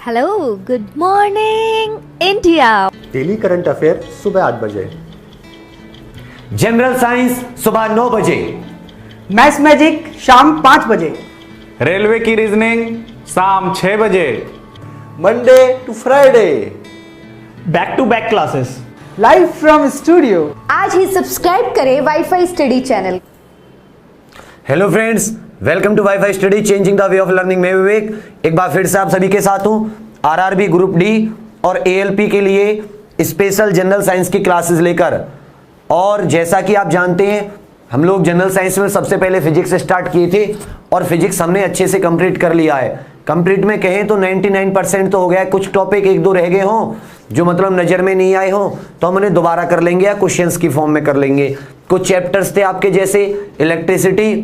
Hello, good morning India. Daily current affair सुबह 8 बजे। General science सुबह 9 बजे। मैथ्स मैजिक शाम 5 बजे। रेलवे की रीजनिंग शाम 6 बजे। Monday to Friday back to back classes live from studio. आज ही सब्सक्राइब करें WiFi study channel. Hello friends, welcome to WiFi study changing the way of learning. मैं विवेक एक बार फिर से आप सभी के साथ हूं। आरआरबी ग्रुप डी और एएलपी के लिए स्पेशल जनरल साइंस की क्लासेस लेकर। और जैसा कि आप जानते हैं, हम लोग जनरल साइंस में सबसे पहले फिजिक्स स्टार्ट किए थे और फिजिक्स हमने अच्छे से कंप्लीट कर लिया है। कंप्लीट में कहें तो 99% तो हो गया है। कुछ टॉपिक एक दो रह गए हों जो मतलब नजर में नहीं आए हों तो हम उन्हें दोबारा कर लेंगे या क्वेश्चंस की फॉर्म में कर लेंगे। कुछ चैप्टर्स थे आपके जैसे इलेक्ट्रिसिटी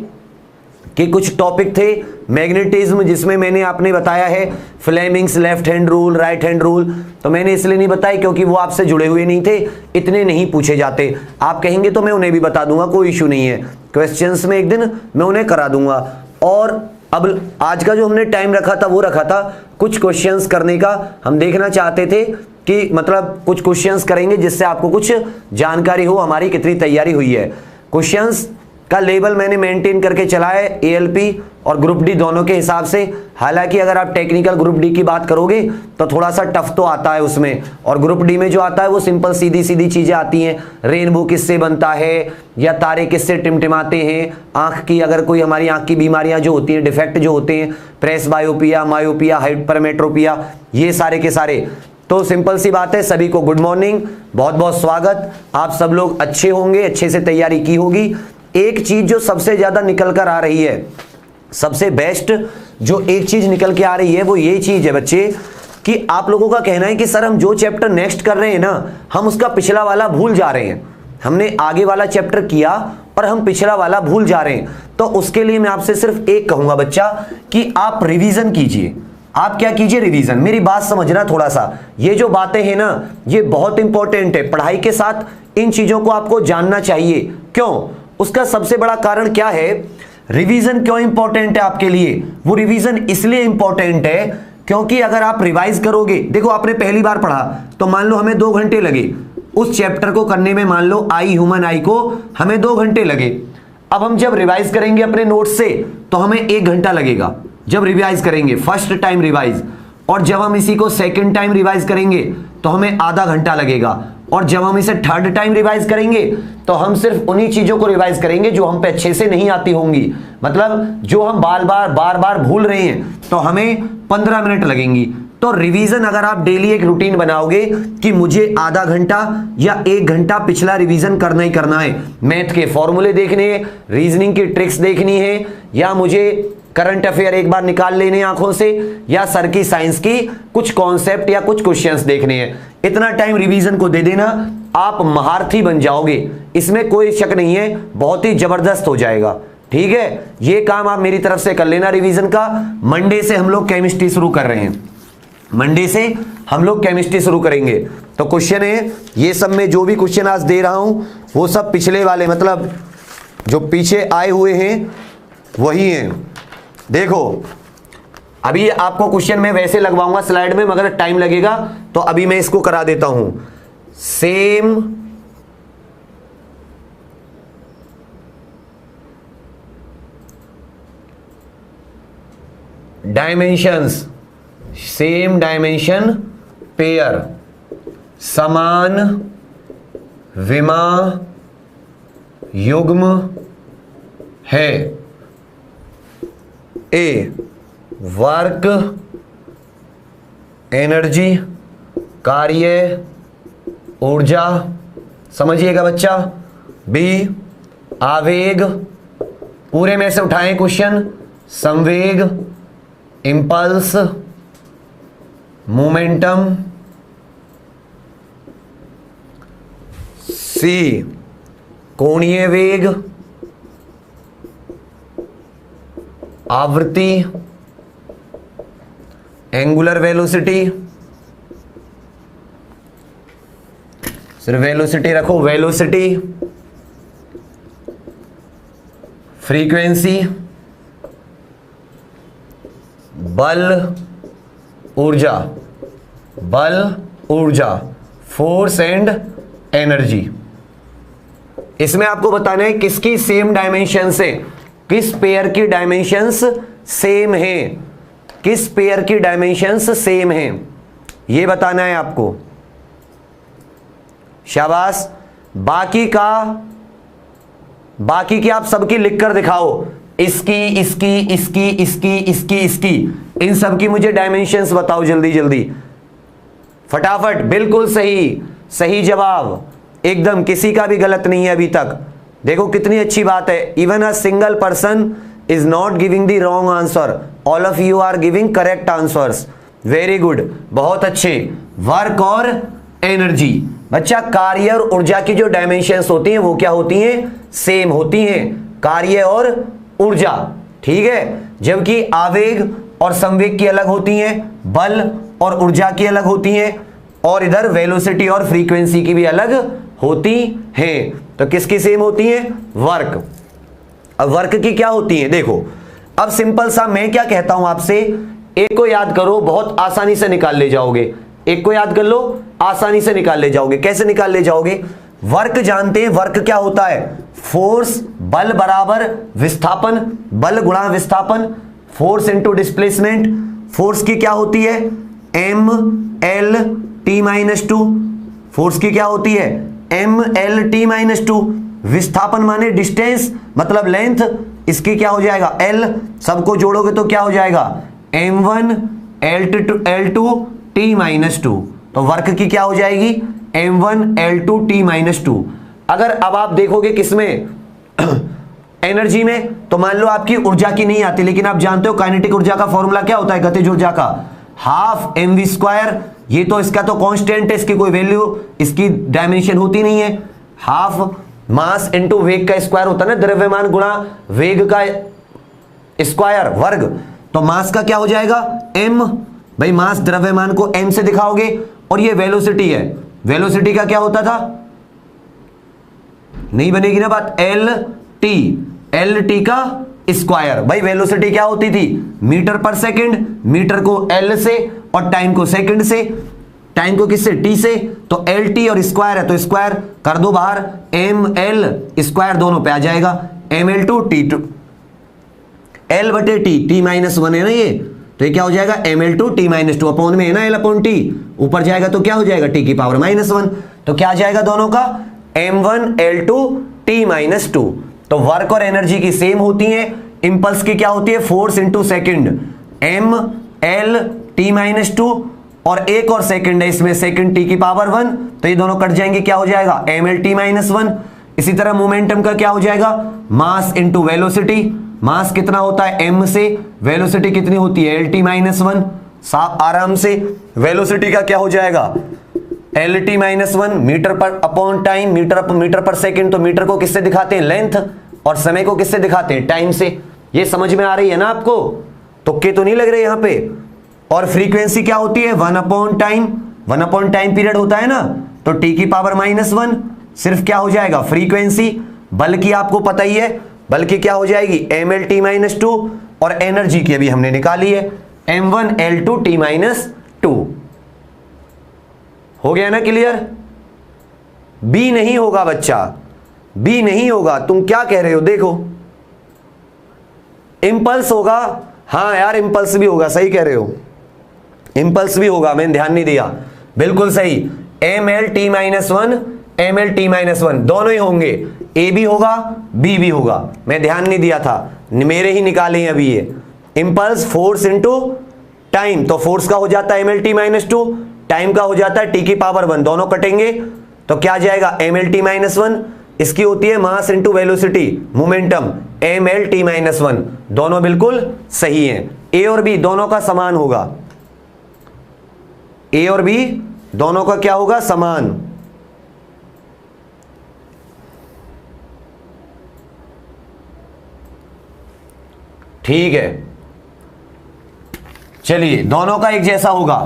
के, कुछ टॉपिक थे मैग्नेटिज्म जिसमें मैंने आपने बताया है Fleming's left hand rule, right hand rule. तो मैंने इसलिए नहीं बताई क्योंकि वो आपसे जुड़े हुए नहीं थे, इतने नहीं पूछे जाते। आप कहेंगे तो मैं उन्हें भी बता दूंगा, कोई इशू नहीं है। क्वेश्चंस में एक दिन मैं उन्हें करा दूंगा। और अब आज का जो हमने टाइम रखा था वो रखा था कुछ क्वेश्चंस करने का। हम देखना चाहते थे कि मतलब कुछ क्वेश्चंस करेंगे जिससे आपको कुछ जानकारी हो हमारी कितनी तैयारी हुई है। क्वेश्चंस का लेवल मैंने मेंटेन करके चला है एएलपी और ग्रुप डी दोनों के हिसाब से। हालांकि अगर आप टेक्निकल ग्रुप डी की बात करोगे तो थोड़ा सा टफ तो आता है उसमें, और ग्रुप डी में जो आता है वो सिंपल सीधी सीधी चीजें आती हैं। रेनबो किससे बनता है, या तारे किससे टिमटिमाते हैं, आंख की अगर कोई हमारी आंख की बीमारियां जो होती हैं, डिफेक्ट जो होते हैं, प्रेस बायोपिया, मायोपिया, हाइपरमेट्रोपिया, ये सारे के सारे। तो सिंपल सी बात है। सभी को गुड मॉर्निंग, बहुत बहुत स्वागत। आप सब लोग अच्छे होंगे, अच्छे से तैयारी की होगी। एक चीज जो सबसे ज्यादा निकल कर आ रही है, सबसे बेस्ट जो एक चीज निकल के आ रही है वो ये चीज है बच्चे कि आप लोगों का कहना है कि सर हम जो चैप्टर नेक्स्ट कर रहे हैं ना, हम उसका पिछला वाला भूल जा रहे हैं। हमने आगे वाला चैप्टर किया और हम पिछला वाला भूल जा रहे हैं। तो उसके लिए मैं आपसे सिर्फ एक कहूंगा बच्चा कि आप रिवीजन कीजिए। आप क्या कीजिए, रिवीजन। मेरी बात समझना थोड़ा सा, ये जो बातें हैं ना ये बहुत इंपॉर्टेंट है। पढ़ाई के साथ इन चीजों को आपको जानना चाहिए। क्यों? उसका सबसे बड़ा कारण क्या है? रिवीजन क्यों इंपॉर्टेंट है आपके लिए? वो रिवीजन इसलिए इंपॉर्टेंट है क्योंकि अगर आप रिवाइज करोगे, देखो आपने पहली बार पढ़ा तो मान लो हमें 2 घंटे लगे उस चैप्टर को करने में, मान लो आई ह्यूमन आई को हमें 2 घंटे लगे। अब हम जब रिवाइज करेंगे अपने नोट से तो हमें 1 घंटा लगेगा जब रिवाइज करेंगे, फर्स्ट टाइम रिवाइज। और जब हम इसी को सेकंड टाइम रिवाइज करेंगे तो हमें आधा घंटा लगेगा। और जब हम इसे थर्ड टाइम रिवाइज करेंगे तो हम सिर्फ उन्हीं चीजों को रिवाइज करेंगे जो हम पे अच्छे से नहीं आती होंगी, मतलब जो हम बार बार भूल रहे हैं, तो हमें 15 मिनट लगेंगी। तो रिवीजन अगर आप डेली एक रूटीन बनाओगे कि मुझे आधा घंटा या 1 घंटा पिछला रिवीजन करना ही करना है, मैथ के फॉर्मूले देखने हैं, रीजनिंग की ट्रिक्स देखनी है, या मुझे करंट अफेयर एक बार निकाल लेने आंखों से, या सर की साइंस की कुछ कॉन्सेप्ट या कुछ क्वेश्चंस देखने हैं, इतना टाइम रिवीजन को दे देना, आप महारथी बन जाओगे। इसमें कोई शक नहीं है, बहुत ही जबरदस्त हो जाएगा। ठीक है, ये काम आप मेरी तरफ से कर लेना रिवीजन का। मंडे से हम लोग केमिस्ट्री शुरू कर रहे हैं, मंडे से हम लोग केमिस्ट्री शुरू करेंगे। तो क्वेश्चन है, ये सब में जो भी क्वेश्चन आज दे रहा हूं वो सब पिछले वाले, मतलब जो पीछे आए हुए हैं वही हैं। देखो अभी आपको क्वेश्चन मैं वैसे लगवाऊंगा स्लाइड में, मगर टाइम लगेगा तो अभी मैं इसको करा देता हूं। Same dimensions, same dimension pair, समान विमा युग्म है। ए वर्क एनर्जी, कार्य ऊर्जा, समझिएगा बच्चा। बी आवेग, पूरे में से उठाएं क्वेश्चन, संवेग, इंपल्स, मोमेंटम। सी कोणीय वेग, आवृत्ति, एंगुलर वेलोसिटी, सिर्फ वेलोसिटी रखो, वेलोसिटी, फ्रीक्वेंसी, बल, ऊर्जा, बल, ऊर्जा, फोर्स एंड एनर्जी। इसमें आपको बताना है किसकी सेम डायमेंशंस है, किस पेयर की डायमेंशंस सेम है, किस पेयर की डायमेंशंस सेम है, ये बताना है आपको। शाबाश। बाकी की आप सबकी लिखकर दिखाओ, इसकी, इसकी, इसकी, इसकी, इसकी, इसकी, इन सब की मुझे डायमेंशंस बताओ जल्दी जल्दी, फटाफट। बिल्कुल सही, सही जवाब एकदम, किसी का भी गलत नहीं है अभी तक। देखो कितनी अच्छी बात है, even a single person is not giving the wrong answer, all of you are giving correct answers. Very good, बहुत अच्छे। वर्क और एनर्जी, बच्चा कार्य और ऊर्जा की जो डायमेंशंस होती हैं वो क्या होती हैं, सेम होती हैं, कार्य और ऊर्जा, ठीक है। जबकि आवेग और संवेग की अलग होती हैं, बल और ऊर्जा की अलग होती हैं, और इधर वेलोसिटी और फ्रीक्वेंसी की भी अलग होती हैं। तो किसकी सेम होती है, वर्क। अब वर्क की क्या होती है, देखो अब सिंपल सा मैं क्या कहता हूं आपसे, एक को याद करो, बहुत आसानी से निकाल ले जाओगे। एक को याद कर लो, आसानी से निकाल ले जाओगे। कैसे निकाल ले जाओगे, वर्क जानते हैं, वर्क क्या होता है, फोर्स बल बराबर विस्थापन, बल गुणा विस्थापन, फोर्स इंटू डिस्प्लेसमेंट। फोर्स की क्या होती है, M L T minus two, force की क्या होती है, M L T minus two. विस्थापन माने डिस्टेंस मतलब लेंथ, इसकी क्या हो जाएगा, एल, सबको जोड़ोगे तो क्या हो जाएगा, m1 l2 t minus two. तो वर्क की क्या हो जाएगी, m1 l2 t minus to. अगर अब आप देखोगे किसमें एनर्जी में, तो मान लो आपकी ऊर्जा की नहीं आती, लेकिन आप जानते हो काइनेटिक ऊर्जा का फॉर्मूला क्या होता है, गतिज ऊर्जा का, हाफ mv स्क्वायर। ये तो इसका तो कांस्टेंट है, इसकी कोई वैल्यू, इसकी डायमेंशन होती नहीं है। हाफ मास इंटू वेग का स्क्वायर होता है ना, द्रव्यमान गुणा वेग का स्क्वायर, वर्ग। तो मास का क्या हो जाएगा, m, भाई मास द्रव्यमान को m से दिखाओगे, और ये वेलोसिटी है, वेलोसिटी का क्या होता था, नहीं बनेगी ना बात, एल टी का स्क्वायर। भाई वेलोसिटी क्या होती थी, मीटर पर सेकंड, मीटर को एल से और टाइम को सेकंड से, टाइम को किससे, टी से, तो एल टी और स्क्वायर है तो स्क्वायर कर दो बाहर, एम एल स्क्वायर दोनों पे आ जाएगा, M L two T two, L बटे टी, टी माइनस वन है ना ये, तो ये क्या हो जाएगा, M L two T minus two, upon में है ना एल अपॉन टी, ऊपर जाएगा तो क्या हो जाएगा, टी की पावर माइनस वन। तो क्या आ जाएगा दोनों का, m1 l2 t minus two. तो वर्क और एनर्जी की सेम होती है, इंपल्स की क्या होती है, force into second, m l t minus two, और एक और सेकंड है इसमें, सेकंड टी की पावर वन, तो ये दोनों कट जाएंगे, क्या हो जाएगा, M L T minus one. इसी तरह मोमेंटम का क्या हो जाएगा, मास इंटू वेलोसिटी, मास कितना होता है m से, वेलोसिटी कितनी होती है, एल टी माइनस वन। आराम से वेलोसिटी का क्या हो जाएगा, L T minus one, metre per upon time, metre per second, तो मीटर को किससे दिखाते हैं, लेंथ, और समय को किससे दिखाते हैं, टाइम से। ये समझ में आ रही है ना आपको, तुक्के तो नहीं लग रहे यहां पे। और फ्रीक्वेंसी क्या होती है, 1 upon time, 1 upon time period होता है ना, तो टी की पावर माइनस वन, सिर्फ क्या हो जाएगा, फ्रीक्वेंसी। बल की आपको पता ही है, बल की क्या हो जाएगी, M L T minus two, और एनर्जी की अभी हमने निकाली है, m1 l2 t minus to. हो गया ना क्लियर। बी नहीं होगा बच्चा, बी नहीं होगा, तुम क्या कह रहे हो, देखो इंपल्स होगा, हाँ यार इंपल्स भी होगा, सही कह रहे हो, इंपल्स भी होगा, मैंने ध्यान नहीं दिया, बिल्कुल सही, M L T minus one, M L T minus one दोनों ही होंगे, ए भी होगा बी भी होगा, मैं ध्यान नहीं दिया था, मेरे ही निकाले हैं अभी ये। इंपल्स फोर्स इंटू टाइम, तो फोर्स का हो जाता है M L T minus two, time का हो जाता है टी की पावर वन, दोनों कटेंगे तो क्या आ जाएगा, M L T minus one. इसकी होती है mass into velocity, momentum, M L T minus one, दोनों बिल्कुल सही हैं। ए और बी दोनों का समान होगा, ए और बी दोनों का क्या होगा, समान। ठीक है, चलिए दोनों का एक जैसा होगा।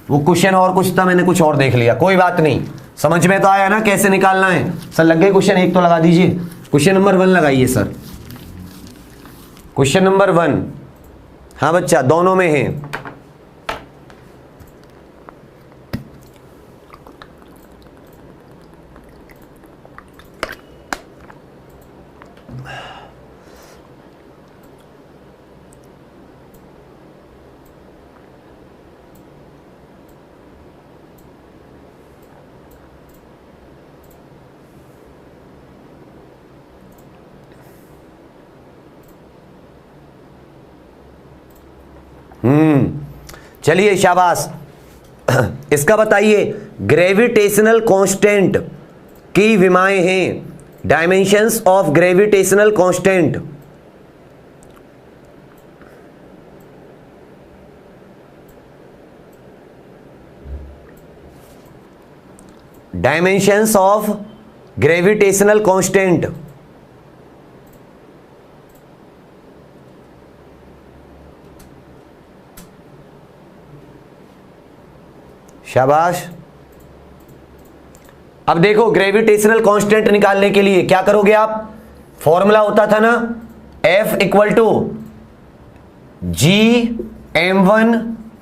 वो क्वेश्चन और कुछ था, मैंने कुछ और देख लिया, कोई बात नहीं, समझ में तो आया ना कैसे निकालना है। सर लग गए क्वेश्चन, एक तो लगा दीजिए, क्वेश्चन नंबर 1 लगाइए सर, क्वेश्चन नंबर 1। हाँ बच्चा दोनों में है, चलिए शाबाश। इसका बताइए ग्रेविटेशनल कांस्टेंट की विमाएं हैं, dimensions of gravitational constant. Dimensions of gravitational constant. शाबाश। अब देखो ग्रेविटेशनल कांस्टेंट निकालने के लिए क्या करोगे आप, फॉर्मूला होता था ना F equal to G(m1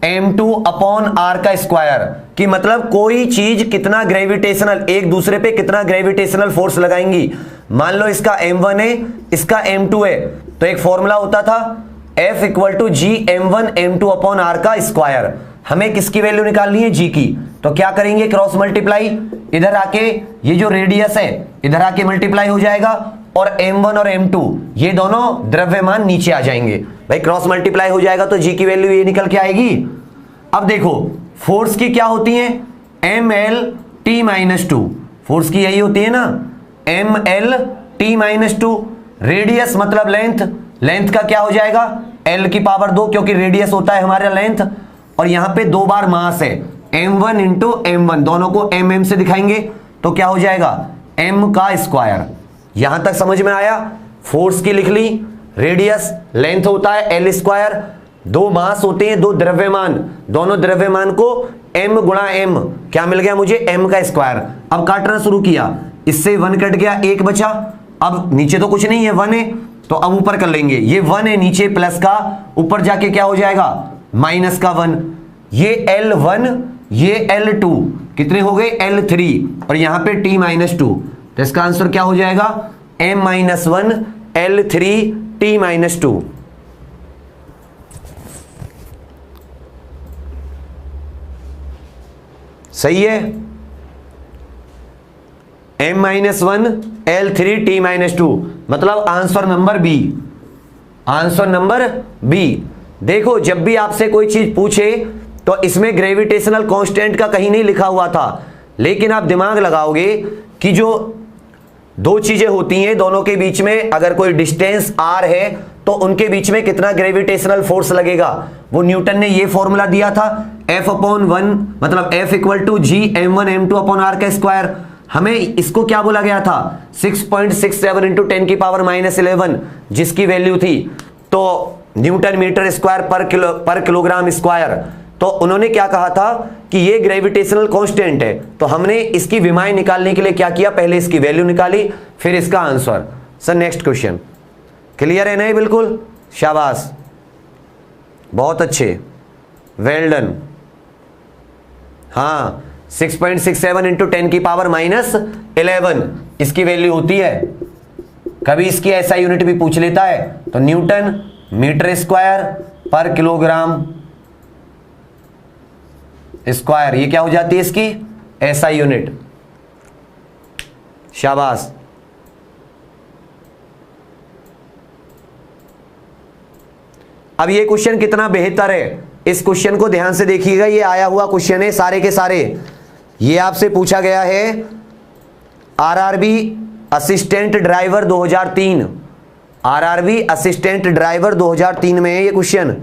m2 upon r का स्क्वायर, कि मतलब कोई चीज कितना ग्रेविटेशनल, एक दूसरे पे कितना ग्रेविटेशनल फोर्स लगाएंगी। मान लो इसका m1 है, इसका m2 है, तो एक फॉर्मूला होता था F equal to G(m1 m2 upon r का स्क्वायर। हमें किसकी वैल्यू निकालनी है, g की। तो क्या करेंगे, क्रॉस मल्टीप्लाई, इधर आके ये जो रेडियस है इधर आके मल्टीप्लाई हो जाएगा, और m1 और m2 ये दोनों द्रव्यमान नीचे आ जाएंगे। भाई क्रॉस मल्टीप्लाई हो जाएगा तो g की वैल्यू ये निकल के आएगी। अब देखो फोर्स की क्या होती है, mlt-2, फोर्स की यही होती है ना mlt-2। रेडियस मतलब लेंथ, लेंथ का क्या हो जाएगा l की पावर 2, क्योंकि रेडियस होता है हमारा लेंथ, और यहां पे दो बार मास है m1 इंटू m1, दोनों को mm से दिखाएंगे तो क्या हो जाएगा m का स्क्वायर। यहां तक समझ में आया, फोर्स की लिख ली, रेडियस लेंथ होता है l स्क्वायर, दो मास होते हैं, दो द्रव्यमान, दोनों द्रव्यमान को m गुणा m, क्या मिल गया मुझे m का स्क्वायर। अब काटना शुरू किया, इससे 1 कट गया, 1 बचा। अब नीचे तो कुछ नहीं है, 1 है, तो अब ऊपर कर लेंगे, ये 1 है नीचे प्लस का, ऊपर जाके क्या हो जाएगा माइनस का 1, ये L1 ये L2 कितने हो गए L3, और यहां पे t-2, तो इसका आंसर क्या हो जाएगा m-1 L3 t-2। सही है, m-1 L3 t-2, मतलब answer number B, answer number B. देखो जब भी आपसे कोई चीज पूछे तो इसमें ग्रेविटेशनल कांस्टेंट का कहीं नहीं लिखा हुआ था, लेकिन आप दिमाग लगाओगे कि जो दो चीजें होती हैं दोनों के बीच में अगर कोई डिस्टेंस r है तो उनके बीच में कितना ग्रेविटेशनल फोर्स लगेगा, वो न्यूटन ने ये फॉर्मूला दिया था F/1, मतलब F equal to G(m1 m2 upon r का स्क्वायर। हमें इसको क्या बोला गया था 6.67 इंटू 10 की पावर -11, जिसकी वैल्यू थी तो न्यूटन मीटर स्क्वायर पर किलोग्राम स्क्वायर। तो उन्होंने क्या कहा था कि ये ग्रेविटेशनल कांस्टेंट है, तो हमने इसकी विमाएं निकालने के लिए क्या किया, पहले इसकी वैल्यू निकाली फिर इसका answer. Sir next question, clear है नहीं, बिल्कुल शाबाश, बहुत अच्छे, वेल डन। हाँ 6.67 इंटू 10 की पावर -11 इसकी वैल्यू होती है, कभी इसकी ऐसा यूनिट भी पूछ लेता है तो न्यूटन मीटर स्क्वायर पर किलोग्राम स्क्वायर, ये क्या हो जाती है इसकी ऐसा यूनिट। शाबाश। अब ये क्वेश्चन कितना बेहतर है, इस क्वेश्चन को ध्यान से देखिएगा, ये आया हुआ क्वेश्चन है सारे के सारे। ये आपसे पूछा गया है RRB assistant driver 2003, RRB assistant driver 2003 में है ये क्वेश्चन।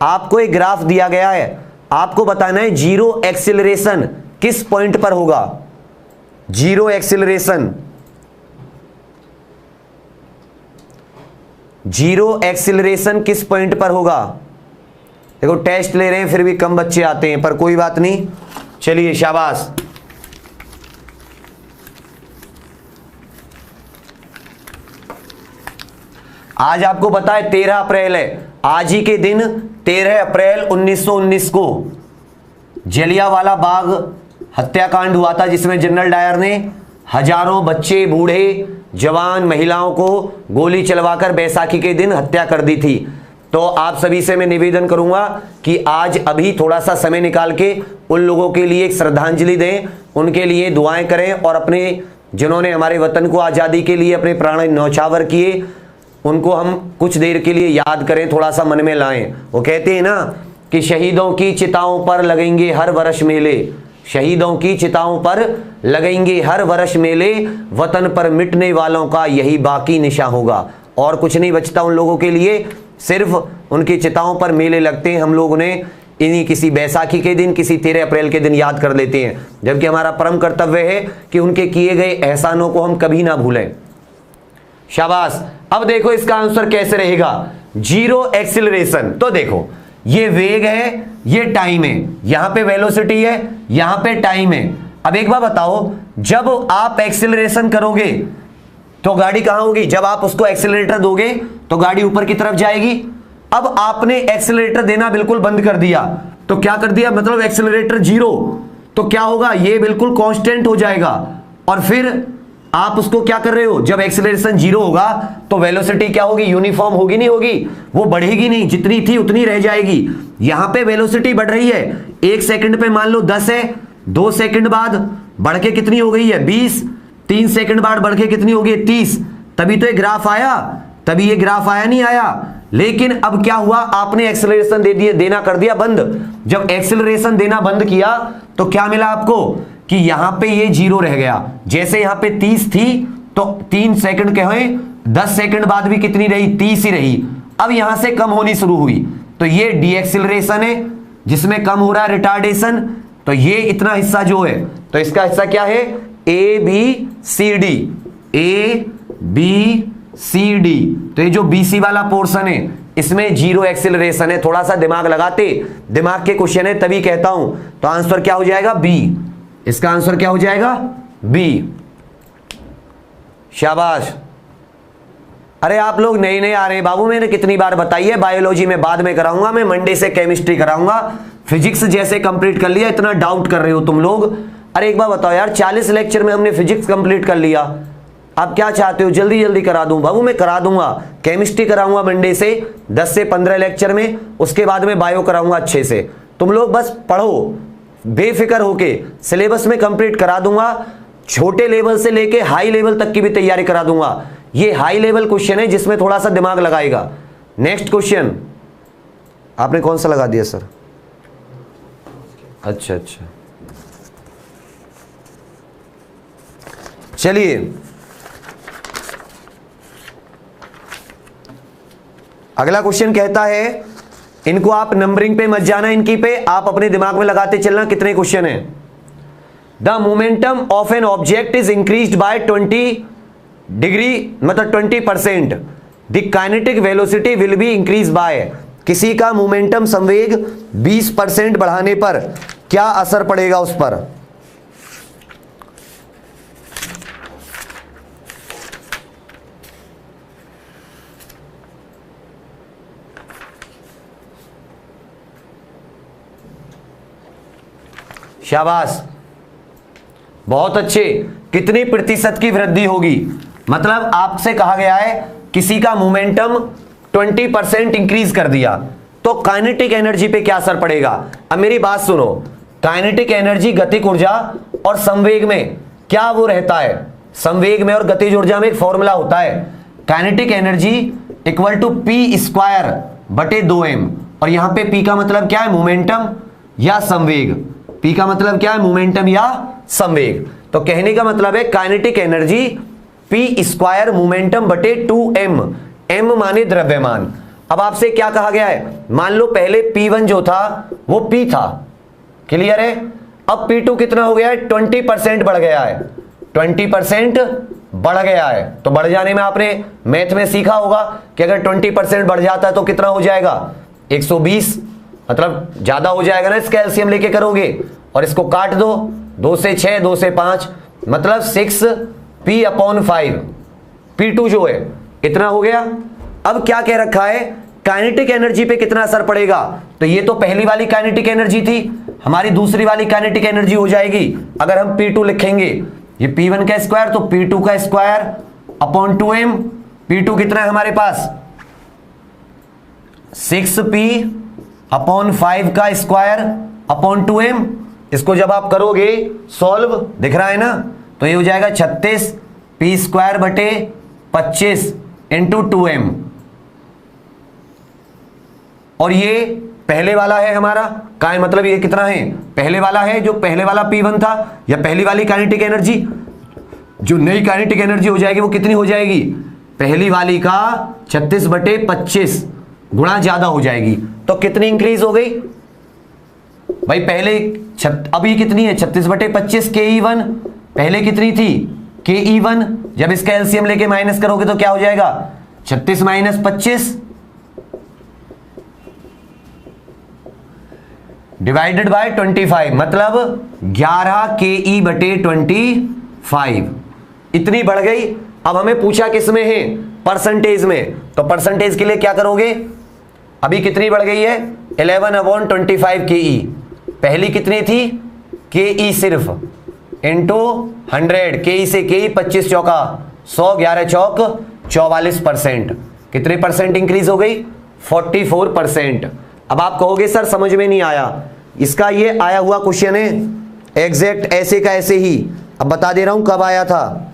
आपको एक ग्राफ दिया गया है, आपको बताना है जीरो एक्सिलरेशन किस पॉइंट पर होगा, जीरो एक्सिलरेशन, जीरो एक्सिलरेशन किस पॉइंट पर होगा। देखो टेस्ट ले रहे हैं फिर भी कम बच्चे आते हैं, पर कोई बात नहीं, चलिए शाबाश। आज आपको पता है 13 अप्रैल है, आज ही के दिन 13 अप्रैल 1919 को जलियांवाला बाग हत्याकांड हुआ था, जिसमें जनरल डायर ने हजारों बच्चे, बूढ़े, जवान, महिलाओं को गोली चलवाकर बैसाखी के दिन हत्या कर दी थी। तो आप सभी से मैं निवेदन करूंगा कि आज अभी थोड़ा सा समय निकाल के उन लोगों के लिए एक श्रद्धांजलि दें, उनके लिए दुआएं करें, और अपने जिन्होंने हमारे वतन को आज़ादी के लिए अपने प्राण न्यौछावर किए उनको हम कुछ देर के लिए याद करें, थोड़ा सा मन में लाएं। वो कहते हैं ना कि शहीदों की चिताओं पर लगेंगे हर वर्ष मेले, शहीदों की चिताओं पर लगेंगे हर वर्ष मेले, वतन पर मिटने वालों का यही बाकी निशा होगा। और कुछ नहीं बचता उन लोगों के लिए, सिर्फ उनकी चिताओं पर मेले लगते हैं। हम लोग उन्हें इन्हीं किसी बैसाखी के दिन, किसी 13 अप्रैल के दिन याद कर लेते हैं, जबकि हमारा परम कर्तव्य है कि उनके किए गए एहसानों को हम कभी ना भूलें। शाबाश। अब देखो इसका आंसर कैसे रहेगा, जीरो एक्सिलरेशन। तो देखो ये वेग है, ये टाइम है, यहां पे वेलोसिटी है, यहां पे टाइम है। अब एक बार बताओ, जब आप एक्सिलरेशन करोगे तो गाड़ी कहां होगी? जब आप उसको एक्सिलरेटर दोगे तो गाड़ी ऊपर की तरफ जाएगी। अब आपने एक्सिलरेटर देना बिल्कुल बंद कर दिया, तो क्या कर दिया, मतलब एक्सिलरेटर जीरो, तो क्या होगा, ये बिल्कुल कांस्टेंट हो जाएगा। और फिर आप उसको क्या कर रहे हो, जब एक्सेलरेशन जीरो होगा तो वेलोसिटी क्या होगी, यूनिफॉर्म होगी नहीं होगी, वो बढ़ेगी नहीं, जितनी थी उतनी रह जाएगी। यहां पे वेलोसिटी बढ़ रही है, 1 सेकंड पे मान लो 10 है, 2 सेकंड बाद बढ़ के कितनी हो गई है 20, 3 सेकंड बाद बढ़ के कितनी हो गई 30, तभी तो ये ग्राफ आया, तभी ये ग्राफ आया नहीं आया। लेकिन अब क्या हुआ, आपने एक्सेलरेशन दे दिए, देना कर दिया बंद। जब एक्सेलरेशन देना बंद किया तो क्या मिला आपको कि यहां पे ये जीरो रह गया। जैसे यहां पे 30 थी तो 3 सेकंड के हुए, 10 सेकंड बाद भी कितनी रही, 30 ही रही। अब यहां से कम होनी शुरू हुई, तो ये डी एक्सेलरेशन है जिसमें कम हो रहा है रिटार्डेशन। तो ये इतना हिस्सा जो है, तो इसका हिस्सा क्या है, A B C D, A B C D. तो ये जो बीसी वाला पोर्शन है इसमें जीरो एक्सेलरेशन है। थोड़ा सा दिमाग लगाते, दिमाग के क्वेश्चन है तभी कहता हूं। तो आंसर क्या हो जाएगा, बी। इसका आंसर क्या हो जाएगा, बी। शाबाश। अरे आप लोग नए नए आ रहे हैं बाबू, मैंने कितनी बार बताई है, बायोलॉजी में बाद में कराऊंगा, मैं मंडे से केमिस्ट्री कराऊंगा। फिजिक्स जैसे कंप्लीट कर लिया, इतना डाउट कर रहे हो तुम लोग। अरे एक बार बताओ यार, 40 लेक्चर में हमने फिजिक्स कंप्लीट कर लिया, आप क्या चाहते हो जल्दी जल्दी करा दूं? बाबू मैं करा दूंगा, केमिस्ट्री कराऊंगा मंडे से 10 से 15 लेक्चर में, उसके बाद में बायो कराऊंगा अच्छे से। तुम लोग बस पढ़ो बेफिक्र होके, सिलेबस में कंप्लीट करा दूंगा, छोटे लेवल से लेके हाई लेवल तक की भी तैयारी करा दूंगा। ये हाई लेवल क्वेश्चन है जिसमें थोड़ा सा दिमाग लगाएगा। नेक्स्ट क्वेश्चन, आपने कौन सा लगा दिया सर? अच्छा अच्छा, चलिए अगला क्वेश्चन कहता है, इनको आप नंबरिंग पे मत जाना, इनकी पे आप अपने दिमाग में लगाते चलना कितने क्वेश्चन है। The momentum of an object is increased bye 20 degree, मतलब 20%, the kinetic velocity will be increase by. किसी का मोमेंटम संवेग 20% बढ़ाने पर क्या असर पड़ेगा उस पर? शाबाश, बहुत अच्छे। कितनी प्रतिशत की वृद्धि होगी, मतलब आपसे कहा गया है किसी का मोमेंटम 20% इंक्रीज कर दिया तो काइनेटिक एनर्जी पे क्या असर पड़ेगा। अब मेरी बात सुनो, काइनेटिक एनर्जी गतिज ऊर्जा और संवेग में क्या वो रहता है, संवेग में और गतिज ऊर्जा में एक फॉर्मूला होता है, kinetic energy equal to P square बटे 2m। और यहां पे p का मतलब क्या है, मोमेंटम या संवेग। p का मतलब क्या है, मोमेंटम या संवेग। तो कहने का मतलब है kinetic energy p square momentum बटे 2m, m माने द्रव्यमान। अब आपसे क्या कहा गया है, मान लो पहले P1 जो था वो P था, क्लियर है। अब P2 कितना हो गया है, 20% बढ़ गया है, 20% बढ़ गया है। तो बढ़ जाने में आपने मैथ में सीखा होगा कि अगर 20% बढ़ जाता है तो कितना हो जाएगा, 120, मतलब ज्यादा हो जाएगा ना, इसका एलसीएम लेके करोगे और इसको काट दो, 2 से 6, 2 से 5, मतलब 6p/5। P2 जो है इतना हो गया। अब क्या कह रखा है, काइनेटिक एनर्जी पे कितना असर पड़ेगा। तो ये तो पहली वाली काइनेटिक एनर्जी थी, हमारी दूसरी वाली काइनेटिक एनर्जी हो जाएगी अगर हम P2 लिखेंगे, ये P1 का स्क्वायर तो P2 का स्क्वायर अपॉन 2m। P2 कितना है हमारे पास, 6p/5 का स्क्वायर अपॉन 2m। इसको जब आप करोगे सॉल्व, दिख रहा है ना, तो ये हो जाएगा 36p² बटे 25 इंटू 2m। और ये पहले वाला है हमारा काय, मतलब ये कितना है, पहले वाला है, जो पहले वाला P1 था, या पहली वाली काइनेटिक एनर्जी, जो नई काइनेटिक एनर्जी हो जाएगी वो कितनी हो जाएगी, पहली वाली का 36/25 गुणा ज्यादा हो जाएगी। तो कितनी इंक्रीज हो गई भाई, पहले अभी कितनी है 36/25 KE1, पहले कितनी थी KE1, जब इसका एलसीएम लेके माइनस करोगे तो क्या हो जाएगा 36 - 25 डिवाइडेड बाय 25, मतलब 11 KE/25 इतनी बढ़ गई। अब हमें पूछा किस में है, परसेंटेज में, तो परसेंटेज के लिए क्या करोगे, अभी कितनी बढ़ गई है 11/25 KE, पहली कितनी थी KE सिर्फ इंटू 100, KE से KE 25 चौका 100, 11 चौक 44%, कितने परसेंट इंक्रीज हो गई 44%। अब आप कहोगे सर समझ में नहीं आया, इसका ये आया हुआ क्वेश्चन है एग्जैक्ट ऐसे का ऐसे ही। अब बता दे रहा हूं कब आया था,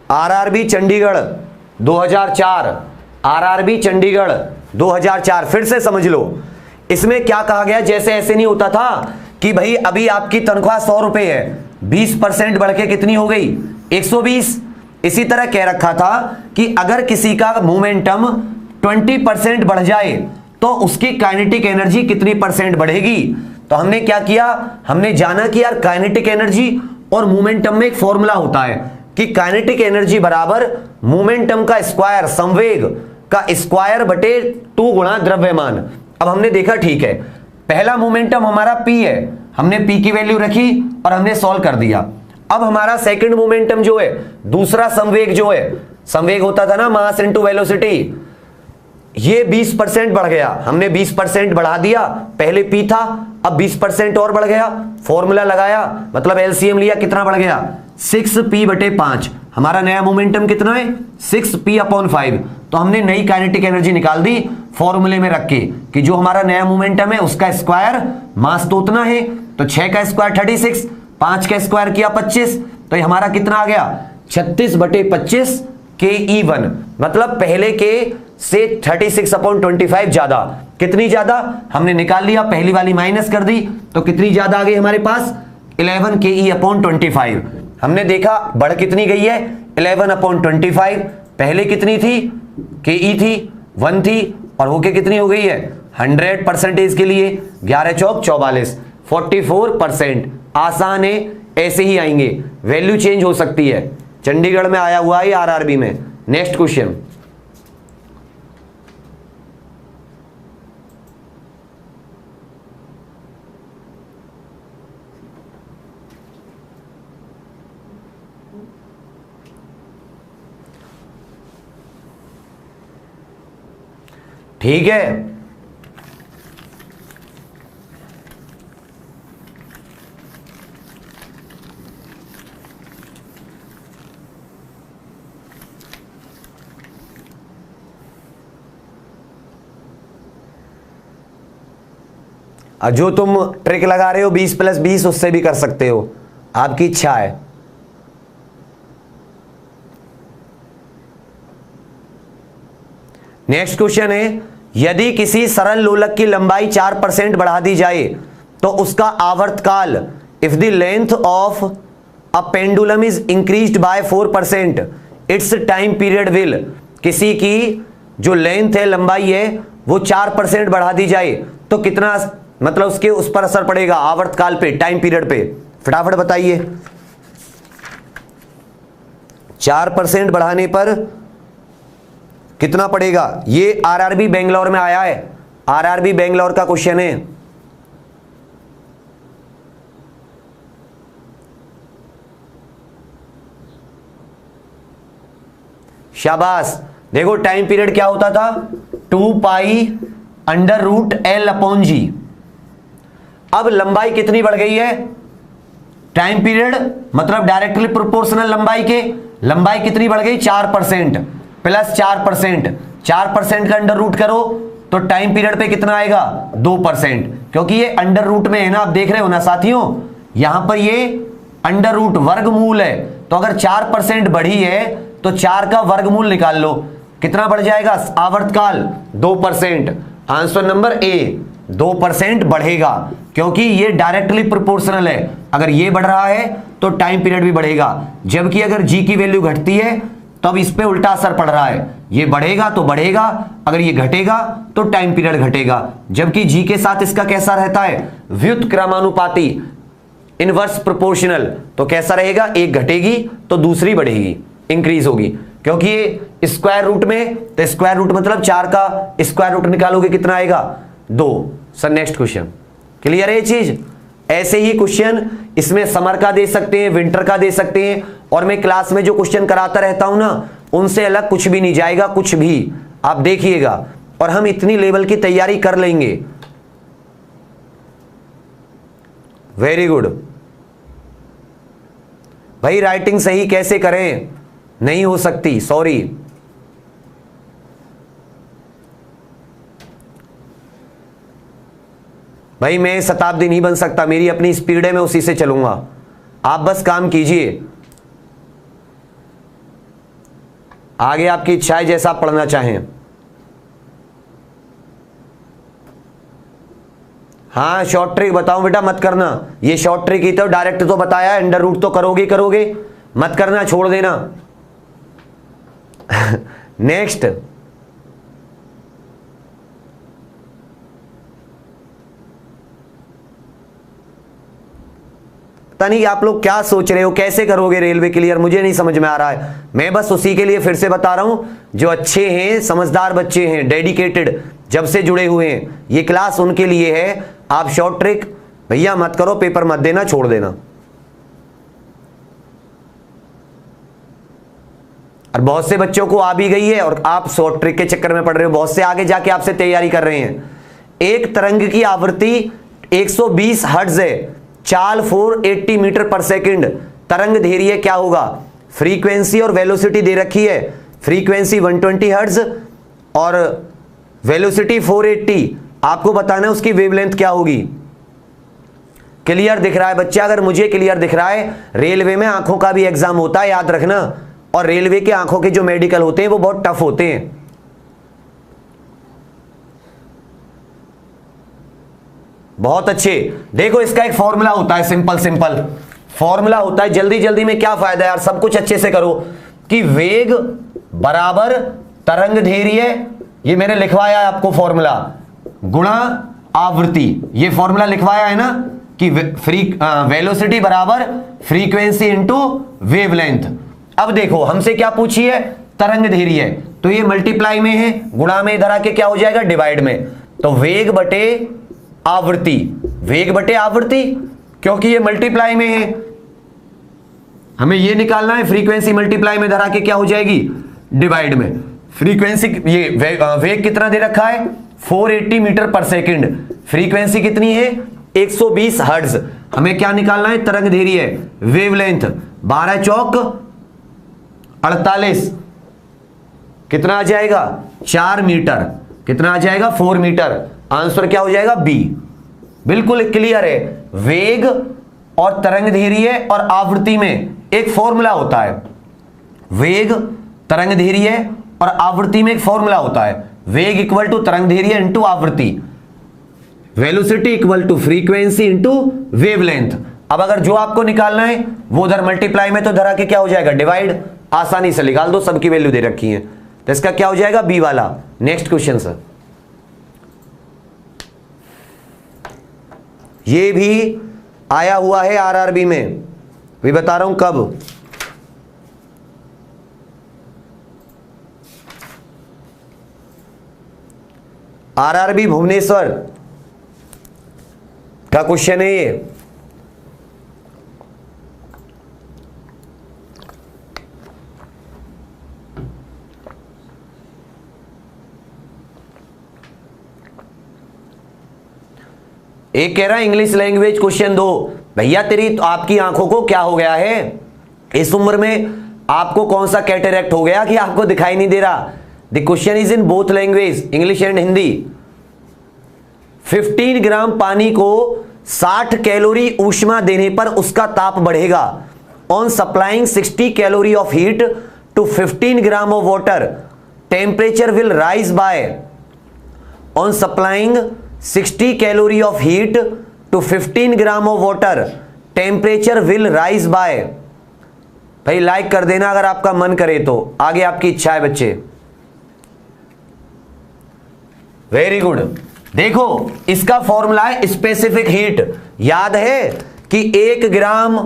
आरआरबी चंडीगढ़ 2004, आरआरबी चंडीगढ़ 2004, फिर से समझ लो। इसमें क्या कहा गया, जैसे ऐसे नहीं होता था कि भाई अभी आपकी तनख्वाह 100 रुपए है, 20% बढ़ के कितनी हो गई 120, इसी तरह कह रखा था कि अगर किसी का मोमेंटम 20% बढ़ जाए तो उसकी काइनेटिक एनर्जी कितनी परसेंट बढ़ेगी। तो हमने क्या किया, हमने जाना कि यार काइनेटिक एनर्जी और मोमेंटम में एक फॉर्मूला होता है कि काइनेटिक एनर्जी बराबर मोमेंटम का स्क्वायर, संवेग का स्क्वायर बटे 2 गुणा द्रव्यमान। अब हमने देखा ठीक है, पहला मोमेंटम हमारा P है, हमने P की वैल्यू रखी और हमने सॉल्व कर दिया। अब हमारा सेकंड मोमेंटम जो है, दूसरा संवेग जो है, संवेग होता था ना मास इनटू वेलोसिटी, ये 20% बढ़ गया, हमने 20% बढ़ा दिया, पहले P था अब 20% और बढ़ गया, फॉर्मूला लगाया मतलब एलसीएम लिया, कितना बढ़ गया 6P/5, हमारा नया मोमेंटम कितना है 6P/5। तो हमने नई काइनेटिक एनर्जी निकाल दी फॉर्मूले में रख के कि जो हमारा नया मोमेंटम है उसका स्क्वायर मास तो उतना है, तो 6 का स्क्वायर 36, 5 का स्क्वायर किया 25, तो ये हमारा कितना आ गया 36/25 KE1, मतलब पहले के से 36/25 ज्यादा। कितनी ज्यादा हमने निकाल लिया, पहली वाली माइनस कर दी तो कितनी ज्यादा आ गई हमारे पास 11 KE/25। हमने देखा बढ़ कितनी गई है 11/25, पहले कितनी थी KE थी 1 थी और होके कितनी हो गई है 100% के लिए 11 चौक 44, 44%। आसान है, ऐसे ही आएंगे, वैल्यू चेंज हो सकती है। चंडीगढ़ में आया हुआ है आरआरबी में। नेक्स्ट क्वेश्चन, ठीक है, जो तुम ट्रिक लगा रहे हो 20 + 20 उससे भी कर सकते हो, आपकी इच्छा है। नेक्स्ट क्वेश्चन है, यदि किसी सरल लोलक की लंबाई 4% बढ़ा दी जाए तो उसका आवर्तकाल, if the length of a pendulum is increased by 4%, it's time period will, किसी की जो लेंथ है, लंबाई है, वो 4% बढ़ा दी जाए तो कितना, मतलब उसके उस पर असर पड़ेगा आवर्तकाल पे, टाइम पीरियड पे, फटाफट बताइए। 4% बढ़ाने पर कितना पड़ेगा, ये आरआरबी बेंगलोर में आया है, आरआरबी बेंगलोर का क्वेश्चन है। शाबाश, देखो टाइम पीरियड क्या होता था 2π√L/G। अब लंबाई कितनी बढ़ गई है, टाइम पीरियड मतलब डायरेक्टली प्रोपोर्शनल लंबाई के, लंबाई कितनी बढ़ गई 4% प्लस 4%, 4% का अंडर रूट करो तो टाइम पीरियड पे कितना आएगा 2%, क्योंकि ये अंडर रूट में है ना, आप देख रहे हो ना साथियों, यहां पर ये अंडर रूट वर्गमूल है, तो अगर 4% बढ़ी है तो 4 का वर्गमूल निकाल लो, कितना बढ़ जाएगा? आवर्तकाल 2%। आंसर नंबर ए 2% बढ़ेगा, क्योंकि ये डायरेक्टली प्रोपोर्शनल है। अगर ये बढ़ रहा है तो टाइम पीरियड भी बढ़ेगा, जबकि अगर जी की वैल्यू घटती है तब इस पे उल्टा असर पड़ रहा है। ये बढ़ेगा तो बढ़ेगा, अगर ये घटेगा तो टाइम पीरियड घटेगा, जबकि जी के साथ इसका कैसा रहता है? व्युत्क्रमानुपाती, इनवर्स प्रोपोर्शनल। तो कैसा रहेगा? एक घटेगी तो दूसरी बढ़ेगी, इंक्रीज होगी, क्योंकि ये स्क्वायर रूट में, तो स्क्वायर रूट मतलब 4 का स्क्वायर रूट निकालोगे कितना आएगा? 2। Sir next question. क्लियर है ये चीज? ऐसे ही क्वेश्चन इसमें समर का दे सकते हैं, विंटर का दे सकते हैं, और मैं क्लास में जो क्वेश्चन कराता रहता हूं ना, उनसे अलग कुछ भी नहीं जाएगा, कुछ भी आप देखिएगा, और हम इतनी लेवल की तैयारी कर लेंगे। वेरी गुड भाई। राइटिंग सही कैसे करें? नहीं हो सकती, सॉरी। भाई मैं शताब्दी नहीं बन सकता, मेरी अपनी स्पीड है, मैं उसी से चलूंगा। आप बस काम कीजिए, आगे आपकी इच्छा है, जैसा आप पढ़ना चाहें। हाँ शॉर्ट ट्रिक बताऊं बेटा, मत करना। ये शॉर्ट ट्रिक ही तो, डायरेक्ट तो बताया, अंडर रूट तो करोगे करोगे, मत करना, छोड़ देना। नेक्स्ट, पता नहीं आप लोग क्या सोच रहे हो, कैसे करोगे रेलवे क्लियर, मुझे नहीं समझ में आ रहा है। मैं बस उसी के लिए फिर से बता रहा हूं, जो अच्छे हैं, समझदार बच्चे हैं, डेडिकेटेड, जब से जुड़े हुए हैं, ये क्लास उनके लिए है। आप शॉर्ट ट्रिक भैया मत करो, पेपर मत देना, छोड़ देना। और बहुत से बच्चों को आ भी गई है और आप शॉर्ट ट्रिक के चक्कर में पड़ रहे हो, बहुत से आगे जाके आपसे तैयारी कर रहे हैं। एक तरंग की आवृत्ति 120 हर्ट्ज है, चाल 480 मीटर पर सेकंड, तरंग धैर्य क्या होगा? फ्रीक्वेंसी और वेलोसिटी दे रखी है, फ्रीक्वेंसी 120 हर्ट्ज और वेलोसिटी 480, आपको बताना है उसकी वेवलेंथ क्या होगी। क्लियर दिख रहा है बच्चा? अगर मुझे क्लियर दिख रहा है, रेलवे में आंखों का भी एग्जाम होता है, याद रखना, और रेलवे के आंखों के जो मेडिकल होते हैं वो बहुत टफ होते हैं। बहुत अच्छे। देखो इसका एक फॉर्मूला होता है, सिंपल सिंपल फॉर्मूला होता है। जल्दी जल्दी में क्या फायदा है यार, सब कुछ अच्छे से करो। कि वेग बराबर तरंग धैर्य, ये मैंने लिखवाया है आपको फॉर्मूला, गुणा आवृत्ति, ये फॉर्मूला लिखवाया है ना, कि वेलोसिटी बराबर फ्रीक्वेंसी इंटू वेवलेंथ। अब देखो हमसे क्या पूछी है? तरंग धैर्य, तो ये मल्टीप्लाई में है, गुणा में इधर आके क्या हो जाएगा? डिवाइड में। तो वेग बटे आवृत्ति, वेग बटे आवृत्ति, क्योंकि ये मल्टीप्लाई में है, हमें ये निकालना है। फ्रीक्वेंसी मल्टीप्लाई में धरा के क्या हो जाएगी? डिवाइड में। फ्रीक्वेंसी, ये वेग कितना दे रखा है? 480 मीटर पर सेकंड, फ्रीक्वेंसी कितनी है? 120 हर्ट्ज। हमें क्या निकालना है? तरंग धैर्य, वेवलेंथ। 12 चौक 48, कितना आ जाएगा? 4 मीटर। कितना आ जाएगा? 4 मीटर। आंसर क्या हो जाएगा? बी। बिल्कुल क्लियर है। वेग और तरंग धैर्य और आवृत्ति में एक फॉर्मूला होता है, वेग तरंग धैर्य और आवृत्ति में एक फॉर्मूला होता है, वेग इक्वल टू तरंग धैर्य इंटू आवृत्ति, velocity equal to frequency into wavelength. अब अगर जो आपको निकालना है वो उधर मल्टीप्लाई में तो धरा के क्या हो जाएगा? डिवाइड। आसानी से निकाल दो, सबकी वैल्यू दे रखी है, तो इसका क्या हो जाएगा? बी वाला। Next question sir. ये भी आया हुआ है आरआरबी में, भी बता रहा हूं कब। आरआरबी भुवनेश्वर का क्वेश्चन है ये। एक कह रहा है इंग्लिश लैंग्वेज क्वेश्चन 2। भैया तेरी तो आपकी आंखों को क्या हो गया है? इस उम्र में आपको कौन सा कैटरैक्ट हो गया कि आपको दिखाई नहीं दे रहा? The question is in both language, English and Hindi. 15 ग्राम पानी को 60 कैलोरी ऊष्मा देने पर उसका ताप बढ़ेगा। On supplying 60 calorie of heat to 15 gram of water temperature will rise by, on supplying 60 calorie of heat to 15 gram of water temperature will rise by. भाई like कर देना अगर आपका मन करे तो, आगे आपकी इच्छा है बच्चे। Very good. देखो इसका फॉर्मूला है स्पेसिफिक हीट। याद है कि 1 ग्राम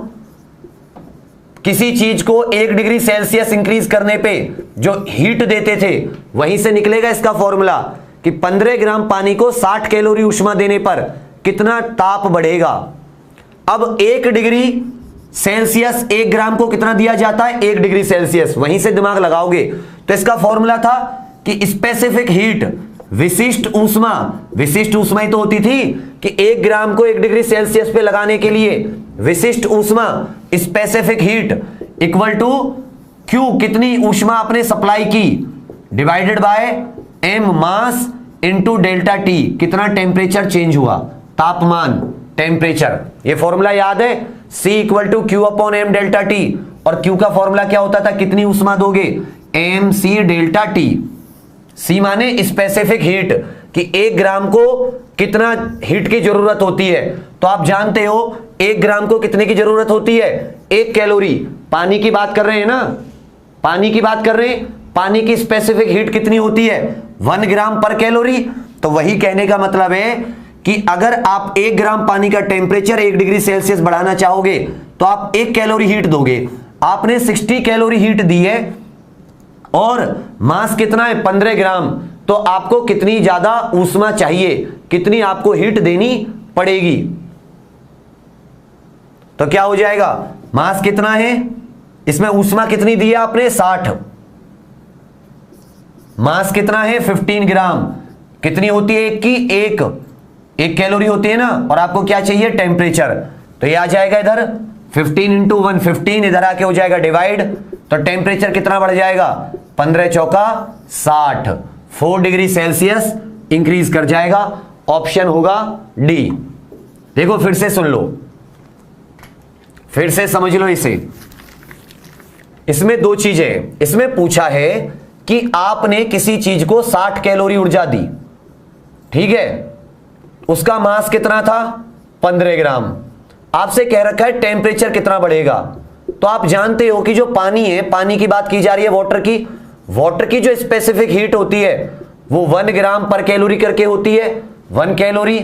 किसी चीज को 1 डिग्री सेल्सियस इंक्रीज करने पे जो हीट देते थे, वहीं से निकलेगा इसका फॉर्मूला कि 15 ग्राम पानी को 60 कैलोरी ऊष्मा देने पर कितना ताप बढ़ेगा। अब 1 डिग्री सेल्सियस 1 ग्राम को कितना दिया जाता है, 1 डिग्री सेल्सियस, वहीं से दिमाग लगाओगे तो इसका फॉर्मूला था कि स्पेसिफिक हीट, विशिष्ट ऊष्मा, विशिष्ट ऊष्मा ही तो होती थी कि 1 ग्राम को 1 डिग्री सेल्सियस पे लगाने के लिए विशिष्ट ऊष्मा specific heat equal to Q, कितनी ऊष्मा आपने सप्लाई की, divided by M mass into delta T, कितना टेम्परेचर चेंज हुआ, तापमान, टेम्परेचर। ये फॉर्मूला याद है, C equal to Q upon M delta T. और क्यू का फॉर्मूला क्या होता था, कितनी ऊष्मा दोगे, M C delta T. C माने स्पेसिफिक हीट कि 1 ग्राम को कितना हीट की जरूरत होती है। तो आप जानते हो 1 ग्राम को कितने की जरूरत होती है, 1 कैलोरी। पानी की बात कर रहे हैं ना, पानी की बात कर रहे हैं, पानी की स्पेसिफिक हीट कितनी होती है, 1 ग्राम पर कैलोरी। तो वही कहने का मतलब है कि अगर आप 1 ग्राम पानी का टेम्परेचर 1 डिग्री सेल्सियस बढ़ाना चाहोगे तो आप 1 कैलोरी हीट दोगे। आपने 60 कैलोरी हीट दी है और मास कितना है, 15 ग्राम, तो आपको कितनी ज्यादा ऊष्मा चाहिए, कितनी आपको हीट देनी पड़ेगी। तो क्या हो जाएगा, मास कितना है, इसमें ऊष्मा कितनी दी है आपने, 60, मास कितना है 15 ग्राम, कितनी होती है एक की, एक कैलोरी होती है ना, और आपको क्या चाहिए, टेम्परेचर। तो ये आ जाएगा इधर 15 इंटू 1 15, इधर आके हो जाएगा डिवाइड, तो टेम्परेचर कितना बढ़ जाएगा, 15 चौका 60, 4 डिग्री सेल्सियस इंक्रीज कर जाएगा। ऑप्शन होगा डी। देखो फिर से सुन लो, फिर से समझ लो इसे। इसमें 2 चीजें, इसमें पूछा है कि आपने किसी चीज को 60 कैलोरी ऊर्जा दी, ठीक है, उसका मास कितना था, 15 ग्राम। आपसे कह रखा है टेम्परेचर कितना बढ़ेगा। तो आप जानते हो कि जो पानी है, पानी की बात की जा रही है, वाटर की जो स्पेसिफिक हीट होती है वो 1 ग्राम पर कैलोरी करके होती है, 1 कैलोरी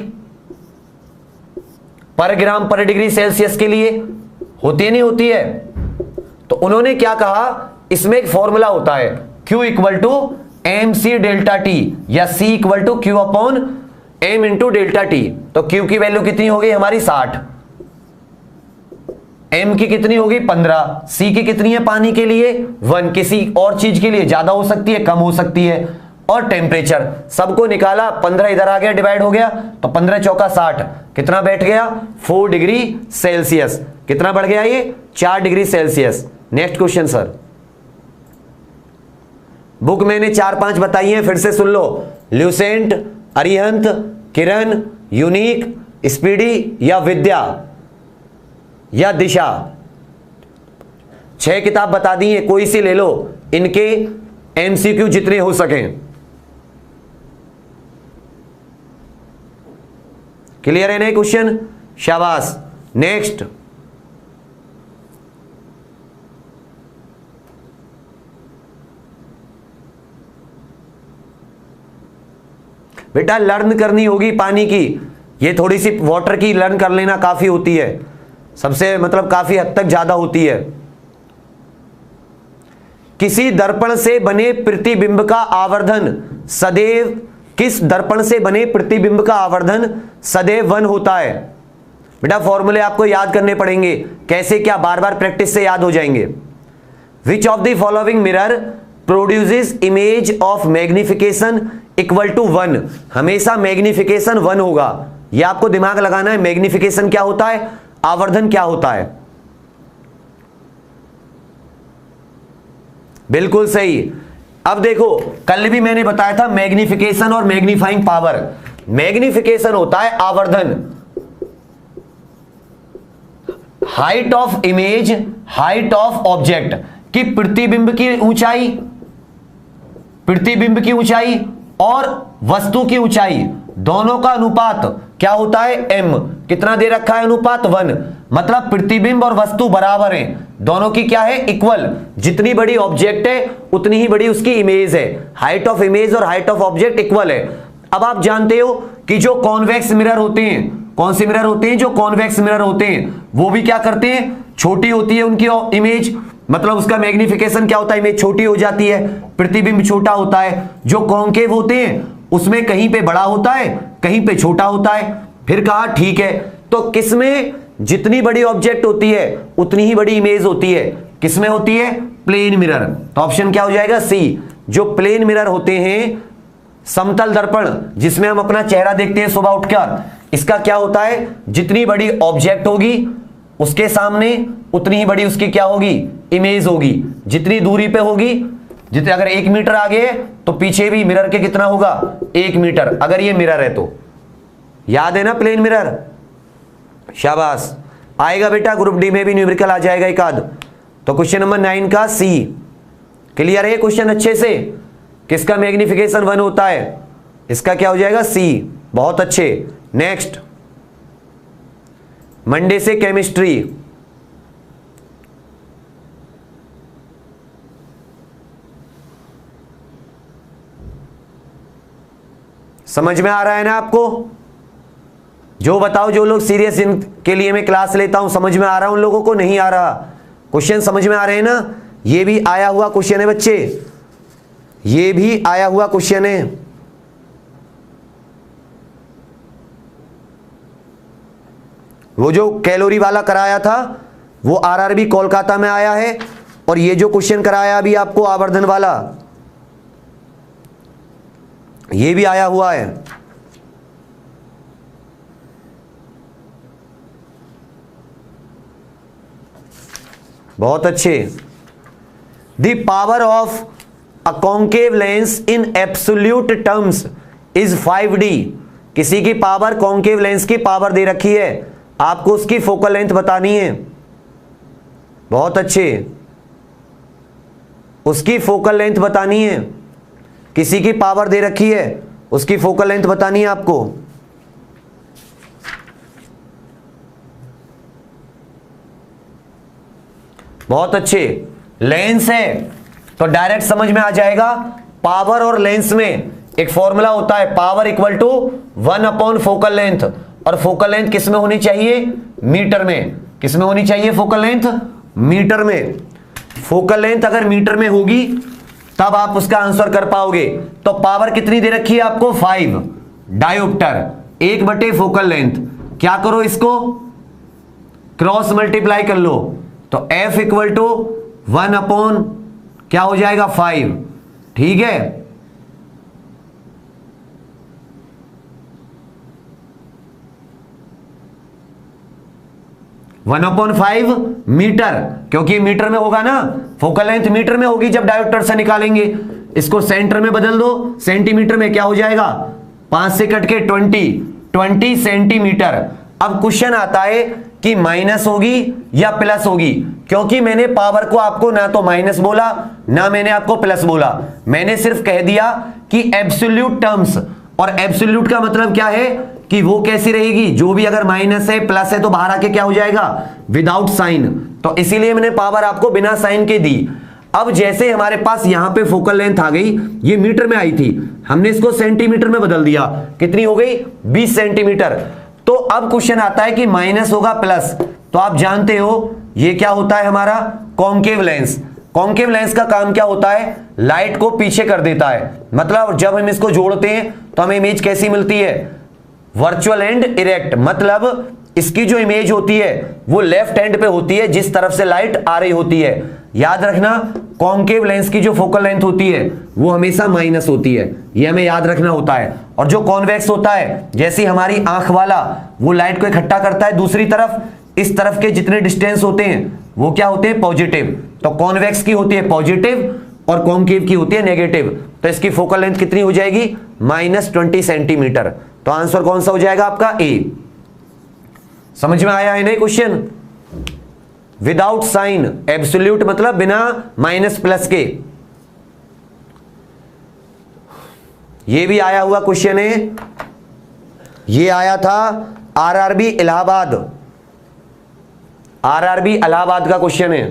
पर ग्राम पर डिग्री सेल्सियस के लिए होती है, नहीं होती है। तो उन्होंने क्या कहा, इसमें एक फॉर्मूला होता है Q equal to M C delta T या C equal to Q upon M into delta T. तो Q की वैल्यू कितनी हो गई हमारी 60, M की कितनी होगी 15, C की कितनी है पानी के लिए 1, किसी और चीज के लिए ज्यादा हो सकती है, कम हो सकती है, और टेम्परेचर सबको निकाला, 15 इधर आ गया डिवाइड हो गया, तो 15 चौका 60, कितना बैठ गया 4 डिग्री सेल्सियस, कितना बढ़ गया ये 4 degree Celsius. Next question sir, book मैंने 4-5 बताई हैं, फिर से सुन लो, ल्यूसेंट, अरिहंत, किरण, यूनिक, स्पीडी या विद्या या दिशा, 6 किताब बता दी है, कोई सी ले लो, इनके एमसीक्यू जितने हो सकें। क्लियर है ना क्वेश्चन, शाबाश। नेक्स्ट, बेटा लर्न करनी होगी पानी की, ये थोड़ी सी वाटर की लर्न कर लेना काफी होती है, सबसे मतलब काफी हद तक ज्यादा होती है। किसी दर्पण से बने प्रतिबिंब का आवर्धन सदैव, किस दर्पण से बने प्रतिबिंब का आवर्धन सदैव 1 होता है। बेटा फॉर्मूले आपको याद करने पड़ेंगे, कैसे क्या, बार बार प्रैक्टिस से याद हो जाएंगे। Which of the following mirror produces image of magnification equal to 1, हमेशा मैग्निफिकेशन 1 होगा, यह आपको दिमाग लगाना है। मैग्निफिकेशन क्या होता है, आवर्धन क्या होता है, बिल्कुल सही। अब देखो कल भी मैंने बताया था मैग्निफिकेशन और मैग्नीफाइंग पावर। मैग्निफिकेशन होता है आवर्धन, height of image, height of object की प्रतिबिंब की ऊंचाई, प्रतिबिंब की ऊंचाई और वस्तु की ऊंचाई दोनों का अनुपात क्या होता है, m। कितना दे रखा है अनुपात 1, मतलब प्रतिबिंब और वस्तु बराबर हैं, दोनों की क्या है, इक्वल। जितनी बड़ी ऑब्जेक्ट है उतनी ही बड़ी उसकी इमेज है। हाइट ऑफ इमेज और हाइट ऑफ ऑब्जेक्ट इक्वल है। अब आप जानते हो कि जो कॉन्वेक्स मिरर होते हैं, कौन से मिरर होते हैं, जो कॉन्वेक्स मिरर होते हैं वो भी क्या करते हैं, छोटी होती है उनकी इमेज, मतलब उसका मैग्निफिकेशन क्या होता है, इमेज छोटी हो जाती है, प्रतिबिंब छोटा होता है। जो कॉन्केव होते हैं उसमें कहीं पे बड़ा होता है, कहीं पे छोटा होता है। फिर कहा ठीक है, तो किसमें जितनी बड़ी ऑब्जेक्ट होती है उतनी ही बड़ी इमेज होती है, किसमें होती है, प्लेन मिरर। तो ऑप्शन क्या हो जाएगा, सी। जो प्लेन मिरर होते हैं, समतल दर्पण जिसमें हम अपना चेहरा देखते हैं सुबह उठकर, इसका क्या होता है, जितनी बड़ी ऑब्जेक्ट होगी उसके सामने उतनी ही बड़ी उसकी क्या होगी, इमेज होगी। जितनी दूरी पे होगी, जितने अगर 1 मीटर आगे है तो पीछे भी मिरर के कितना होगा, 1 मीटर, अगर ये मिरर है तो। याद है ना प्लेन मिरर, शाबाश। आएगा बेटा ग्रुप डी में भी न्यूमेरिकल आ जाएगा एक आध। तो क्वेश्चन नंबर 9 का सी। क्लियर है क्वेश्चन अच्छे से, किसका मैग्निफिकेशन 1 होता है, इसका क्या हो जाएगा, सी। बहुत अच्छे। नेक्स्ट, मंडे से केमिस्ट्री। समझ में आ रहा है ना आपको, जो बताओ, जो लोग सीरियस इनके लिए मैं क्लास लेता हूं, समझ में आ रहा है उन लोगों को, नहीं आ रहा, क्वेश्चन समझ में आ रहे हैं ना। ये भी आया हुआ क्वेश्चन है बच्चे, ये भी आया हुआ क्वेश्चन है। वो जो कैलोरी वाला कराया था वो आरआरबी कोलकाता में आया है, और ये जो क्वेश्चन कराया अभी आपको आवर्धन वाला, ये भी आया हुआ है। बहुत अच्छे। The power of a concave lens in absolute terms is 5D। किसी की पावर, कॉन्केव लेंस की पावर दे रखी है, आपको उसकी फोकल लेंथ बतानी है। बहुत अच्छे, उसकी फोकल लेंथ बतानी है। किसी की पावर दे रखी है, उसकी फोकल लेंथ बतानी है आपको। बहुत अच्छे। लेंस है तो डायरेक्ट समझ में आ जाएगा, पावर और लेंस में एक फॉर्मूला होता है, power equal to 1/, focal length. और फोकल लेंथ किस में होनी चाहिए, मीटर में। किस में होनी चाहिए फोकल लेंथ, मीटर में। फोकल लेंथ अगर मीटर में होगी तब आप उसका आंसर कर पाओगे। तो पावर कितनी दे रखी है आपको, 5 डायोप्टर, 1/, फोकल लेंथ। क्या करो, इसको क्रॉस मल्टीप्लाई कर लो, तो F इक्वल टू 1/, क्या हो जाएगा, 5। ठीक है, वन अपॉन 5 मीटर, क्योंकि मीटर में होगा ना, फोकल लेंथ मीटर में होगी जब डायोप्टर से निकालेंगे। इसको सेंटर में बदल दो, सेंटीमीटर में क्या हो जाएगा, 5 से कट के 20 सेंटीमीटर। अब क्वेश्चन आता है कि माइनस होगी या प्लस होगी, क्योंकि मैंने पावर को आपको ना तो माइनस बोला ना मैंने आपको प्लस बोला, मैंने सिर्फ कह दिया कि एब्सोल्यूट टर्म्स। और एब्सोल्यूट का मतलब क्या है कि वो कैसी रहेगी, जो भी अगर माइनस है प्लस है तो बाहर आके क्या हो जाएगा, विदाउट साइन। तो इसीलिए मैंने पावर आपको बिना साइन के दी। अब जैसे हमारे पास यहां पे फोकल लेंथ आ गई, ये मीटर में आई थी, हमने इसको सेंटीमीटर में बदल दिया, कितनी हो गई, 20 सेंटीमीटर। तो अब क्वेश्चन आता है कि माइनस होगा प्लस, तो आप जानते हो ये क्या होता है हमारा, कॉन्केव लेंस। कॉन्केव लेंस का काम क्या होता है, लाइट को पीछे कर देता है। मतलब जब हम इसको जोड़ते हैं तो हमें इमेज कैसी मिलती है, वर्चुअल एंड इरेक्ट। मतलब इसकी जो इमेज होती है वो लेफ्ट हैंड पे होती है, जिस तरफ से लाइट आ रही होती है। याद रखना, कॉन्केव लेंस की जो फोकल लेंथ होती है वो हमेशा माइनस होती है, ये हमें याद रखना होता है। और जो कॉन्वेक्स होता है, जैसी हमारी आंख वाला, वो लाइट को इकट्ठा करता है दूसरी तरफ, इस तरफ के जितने डिस्टेंस होते हैं वो क्या होते हैं, पॉजिटिव। तो कॉन्वेक्स की होती है पॉजिटिव और कॉन्केव की होती है नेगेटिव। तो इसकी फोकल लेंथ कितनी हो जाएगी, -20 सेंटीमीटर। तो आंसर कौन सा हो जाएगा आपका, ए। समझ में आया है नहीं क्वेश्चन। विदाउट साइन, एब्सोल्यूट मतलब बिना माइनस प्लस के। ये भी आया हुआ क्वेश्चन है, ये आया था आरआरबी इलाहाबाद, आरआरबी इलाहाबाद का क्वेश्चन है।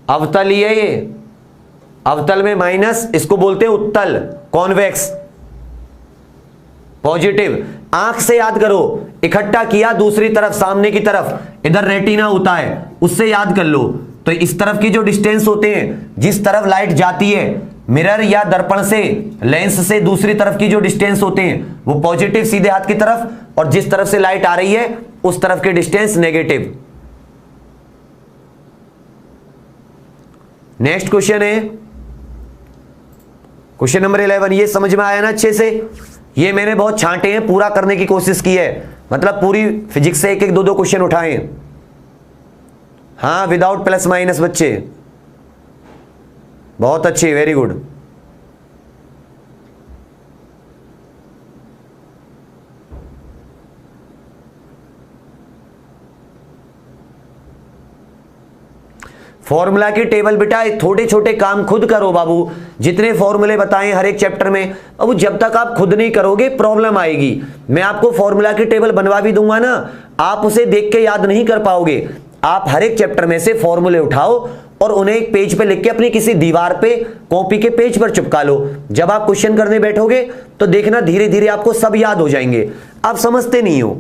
अवतल ये अवतल में माइनस, इसको बोलते हैं उत्तल, कॉन्वेक्स, पॉजिटिव। आंख से याद करो, इकट्ठा किया दूसरी तरफ, सामने की तरफ, इधर रेटिना होता है, उससे याद कर लो। तो इस तरफ की जो डिस्टेंस होते हैं, जिस तरफ लाइट जाती है मिरर या दर्पण से, लेंस से दूसरी तरफ की जो डिस्टेंस होते हैं वो पॉजिटिव सीधे हाथ की तरफ, और जिस तरफ से लाइट आ रही है उस तरफ के डिस्टेंस नेगेटिव। नेक्स्ट क्वेश्चन है क्वेश्चन नंबर 11। ये समझ में आया ना अच्छे से? ये मैंने बहुत छांटे हैं, पूरा करने की कोशिश की है, मतलब पूरी फिजिक्स से एक एक दो दो क्वेश्चन उठाए। हाँ, विदाउट प्लस माइनस बच्चे, बहुत अच्छे, वेरी गुड। फॉर्मूला की टेबल बेटा थोड़े छोटे काम खुद करो बाबू, जितने फॉर्मूले बताएं हर एक चैप्टर में, अब जब तक आप खुद नहीं करोगे प्रॉब्लम आएगी। मैं आपको फॉर्मूला की टेबल बनवा भी दूंगा ना, आप उसे देख के याद नहीं कर पाओगे। आप हर एक चैप्टर में से फॉर्मूले उठाओ और उन्हें एक पेज पे लिख के अपनी किसी दीवार पे, कॉपी के पेज पर चिपका लो। जब आप क्वेश्चन करने बैठोगे तो देखना धीरे धीरे आपको सब याद हो जाएंगे। आप समझते नहीं हो।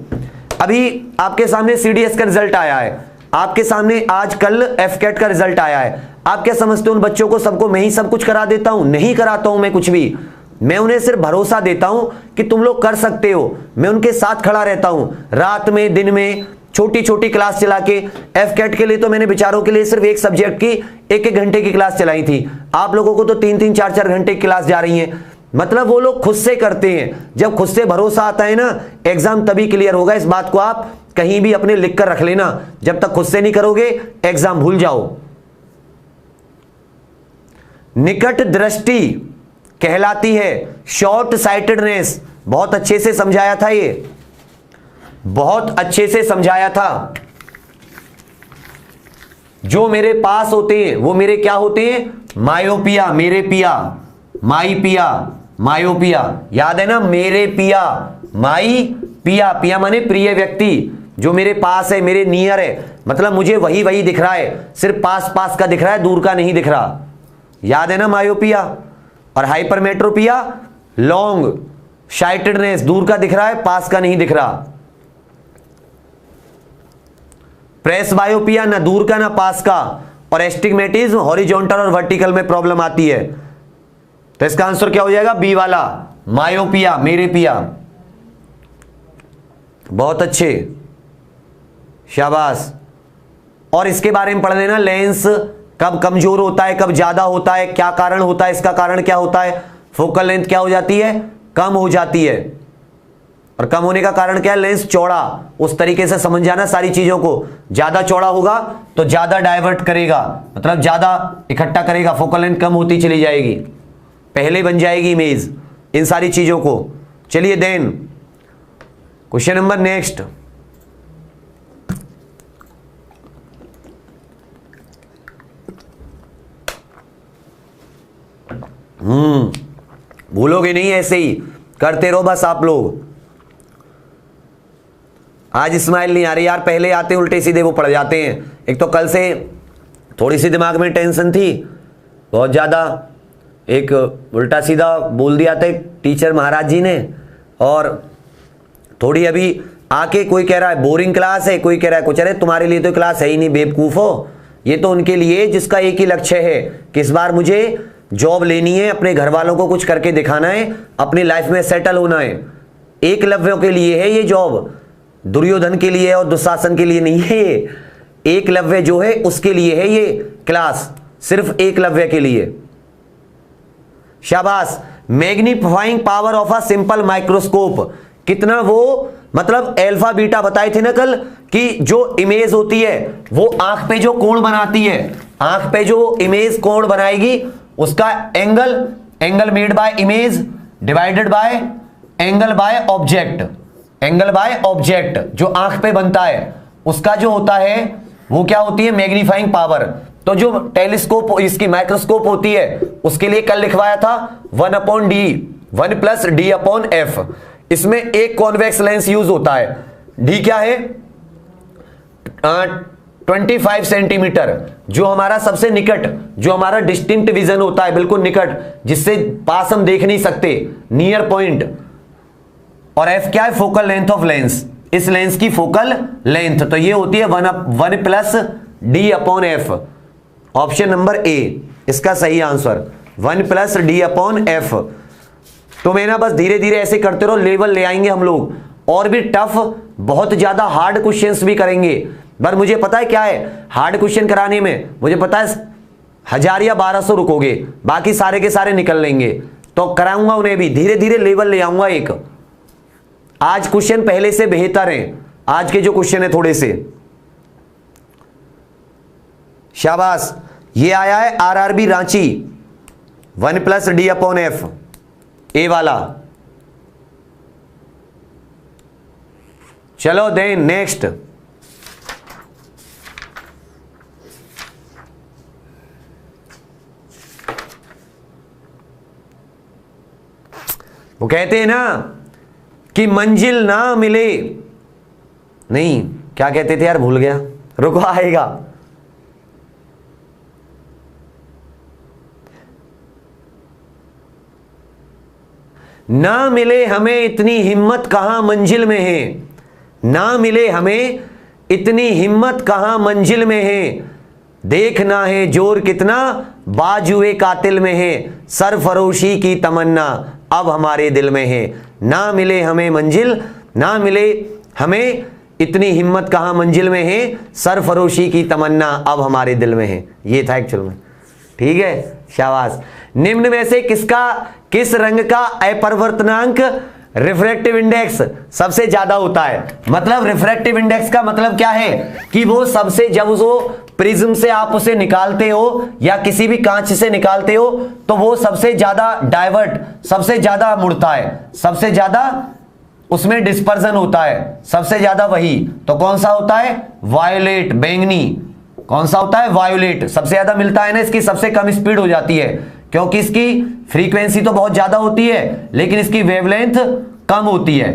अभी आपके सामने सीडीएस का रिजल्ट आया है, आपके सामने आज कल एफकेट का रिजल्ट आया है। आप क्या समझते हो उन बच्चों को सबको मैं ही सब कुछ करा देता हूं? नहीं कराता हूं मैं कुछ भी। मैं उन्हें सिर्फ भरोसा देता हूं कि तुम लोग कर सकते हो। मैं उनके साथ खड़ा रहता हूं, रात में दिन में, छोटी छोटी क्लास चला के। एफकेट के लिए तो मैंने बेचारों के लिए सिर्फ एक सब्जेक्ट की 1-1 घंटे की क्लास चलाई थी। आप लोगों को तो 3-3, 4-4 घंटे की क्लास जा रही है। मतलब वो लोग खुद से करते हैं। जब खुद से भरोसा आता है ना, एग्जाम तभी क्लियर होगा। इस बात को आप कहीं भी अपने लिख कर रख लेना। जब तक खुद से नहीं करोगे एग्जाम भूल जाओ। निकट दृष्टि कहलाती है शॉर्ट साइटेडनेस। बहुत अच्छे से समझाया था, ये बहुत अच्छे से समझाया था। जो मेरे पास होते हैं वो मेरे क्या होते हैं? मायोपिया, मेरे पिया, माईपिया, मायोपिया। याद है ना? मेरे पिया, माई पिया, पिया माने प्रिय व्यक्ति। जो मेरे पास है, मेरे नियर है, मतलब मुझे वही वही दिख रहा है, सिर्फ पास पास का दिख रहा है, दूर का नहीं दिख रहा। याद है ना मायोपिया? और हाइपरमेट्रोपिया लॉन्ग साइटेडनेस, दूर का दिख रहा है, पास का नहीं दिख रहा। प्रेस बायोपिया, ना दूर का ना पास का। और एस्टिग्मेटिज्म हॉरिजॉन्टल और वर्टिकल में प्रॉब्लम आती है। तो इसका आंसर क्या हो जाएगा? बी वाला, मायोपिया, मेरे पिया। बहुत अच्छे, शाबाश। और इसके बारे में पढ़ लेना, लेंस कब कमजोर होता है, कब ज्यादा होता है, क्या कारण होता है, इसका कारण क्या होता है। फोकल लेंथ क्या हो जाती है? कम हो जाती है। और कम होने का कारण क्या है? लेंस चौड़ा। उस तरीके से समझ जाना सारी चीजों को। ज्यादा चौड़ा होगा तो ज्यादा डाइवर्ट करेगा, मतलब ज्यादा इकट्ठा करेगा, फोकल लेंथ कम होती चली जाएगी, पहले बन जाएगी इमेज, इन सारी चीजों को। चलिए देन क्वेश्चन नंबर नेक्स्ट। भूलोगे नहीं, ऐसे ही करते रहो बस आप लोग। आज स्माइल नहीं आ रही यार, पहले आते उल्टे सीधे वो पड़ जाते हैं। एक तो कल से थोड़ी सी दिमाग में टेंशन थी बहुत ज़्यादा, एक उल्टा सीधा बोल दिया था टीचर महाराज जी ने। और थोड़ी अभी आके कोई कह रहा है बोरिंग क्लास है, कोई कह रहा है कुछ। अरे तुम्हारे लिए तो क्लास है ही नहीं बेवकूफ़ो। ये तो उनके लिए जिसका एक ही लक्ष्य है कि इस बार मुझे जॉब लेनी है, अपने घर वालों को कुछ करके दिखाना है, अपनी लाइफ में सेटल होना है। एकलव्यों के लिए है ये जॉब, दुर्योधन के लिए और दुशासन के लिए नहीं है। ये एकलव्य जो है उसके लिए है ये क्लास, सिर्फ एकलव्य के लिए। शाबाश। Magnifying power of a simple microscope, कितना वो मतलब अल्फा बीटा बताए थे ना कल, कि जो इमेज होती है वो आंख पे जो कोण बनाती है, आंख पे जो इमेज कोण बनाएगी उसका angle made by image divided by angle by object, angle by object जो आंख पे बनता है उसका जो होता है वो क्या होती है, मैग्नीफाइंग पावर। तो जो टेलीस्कोप, इसकी माइक्रोस्कोप होती है, उसके लिए कल लिखवाया था 1 प्लस डी अपॉन एफ। इसमें एक कॉन्वेक्स लेंस यूज होता है, डी क्या है 25 सेंटीमीटर, जो हमारा सबसे निकट, जो हमारा डिस्टिंक्ट विजन होता है, बिल्कुल निकट, जिससे पास हम देख नहीं सकते, नियर पॉइंट। और एफ क्या है, फोकल लेंथ ऑफ लेंस, इस लेंस की फोकल लेंथ। तो ये होती है 1 plus D upon F. Option number A इसका सही answer 1 plus D upon F. तो मैं ना बस धीरे धीरे ऐसे करते रहो, लेवल ले आएंगे हम लोग, और भी टफ, बहुत ज्यादा हार्ड क्वेश्चंस भी करेंगे। पर मुझे पता है क्या है, हार्ड क्वेश्चन कराने में मुझे पता है 1000 या 1200 रुकोगे, बाकी सारे के सारे निकल लेंगे। तो कराऊंगा उन्हें भी, धीरे धीरे लेवल ले आऊंगा एक। आज क्वेश्चन पहले से बेहतर हैं, आज के जो क्वेश्चन है थोड़े से। शाबाश, ये आया है RRB Ranchi 1 plus D upon F, A वाला। चलो देन नेक्स्ट। वो कहते हैं ना कि मंजिल ना मिले, नहीं क्या कहते थे यार, भूल गया, रुको आएगा। ना मिले हमें इतनी हिम्मत कहां मंजिल में है, ना मिले हमें इतनी हिम्मत कहां मंजिल में है, देखना है जोर कितना बाजुए कातिल में है, सरफरोशी की तमन्ना अब हमारे दिल में है। ना मिले हमें मंजिल, ना मिले हमें इतनी हिम्मत कहां मंजिल में है, सरफरोशी की तमन्ना अब हमारे दिल में है। ये था एक्चुअल में, ठीक है, शाबाश। निम्न में से किस रंग का अपरिवर्तनांक रिफ्रैक्टिव इंडेक्स सबसे ज्यादा होता है? मतलब रिफ्रैक्टिव इंडेक्स का मतलब क्या है कि वो सबसे, जब वो प्रिज्म से आप उसे निकालते हो या किसी भी कांच से निकालते हो, तो वो सबसे ज्यादा डाइवर्ट, सबसे ज्यादा मुड़ता है, सबसे ज्यादा उसमें डिस्पर्जन होता है, सबसे ज्यादा वही। तो कौन सा होता है? वायोलेट, बैंगनी। कौन सा होता है? वायोलेट। सबसे ज्यादा मिलता है ना, इसकी सबसे कम स्पीड हो जाती है, क्योंकि इसकी फ्रीक्वेंसी तो बहुत ज्यादा होती है लेकिन इसकी वेवलेंथ कम होती है।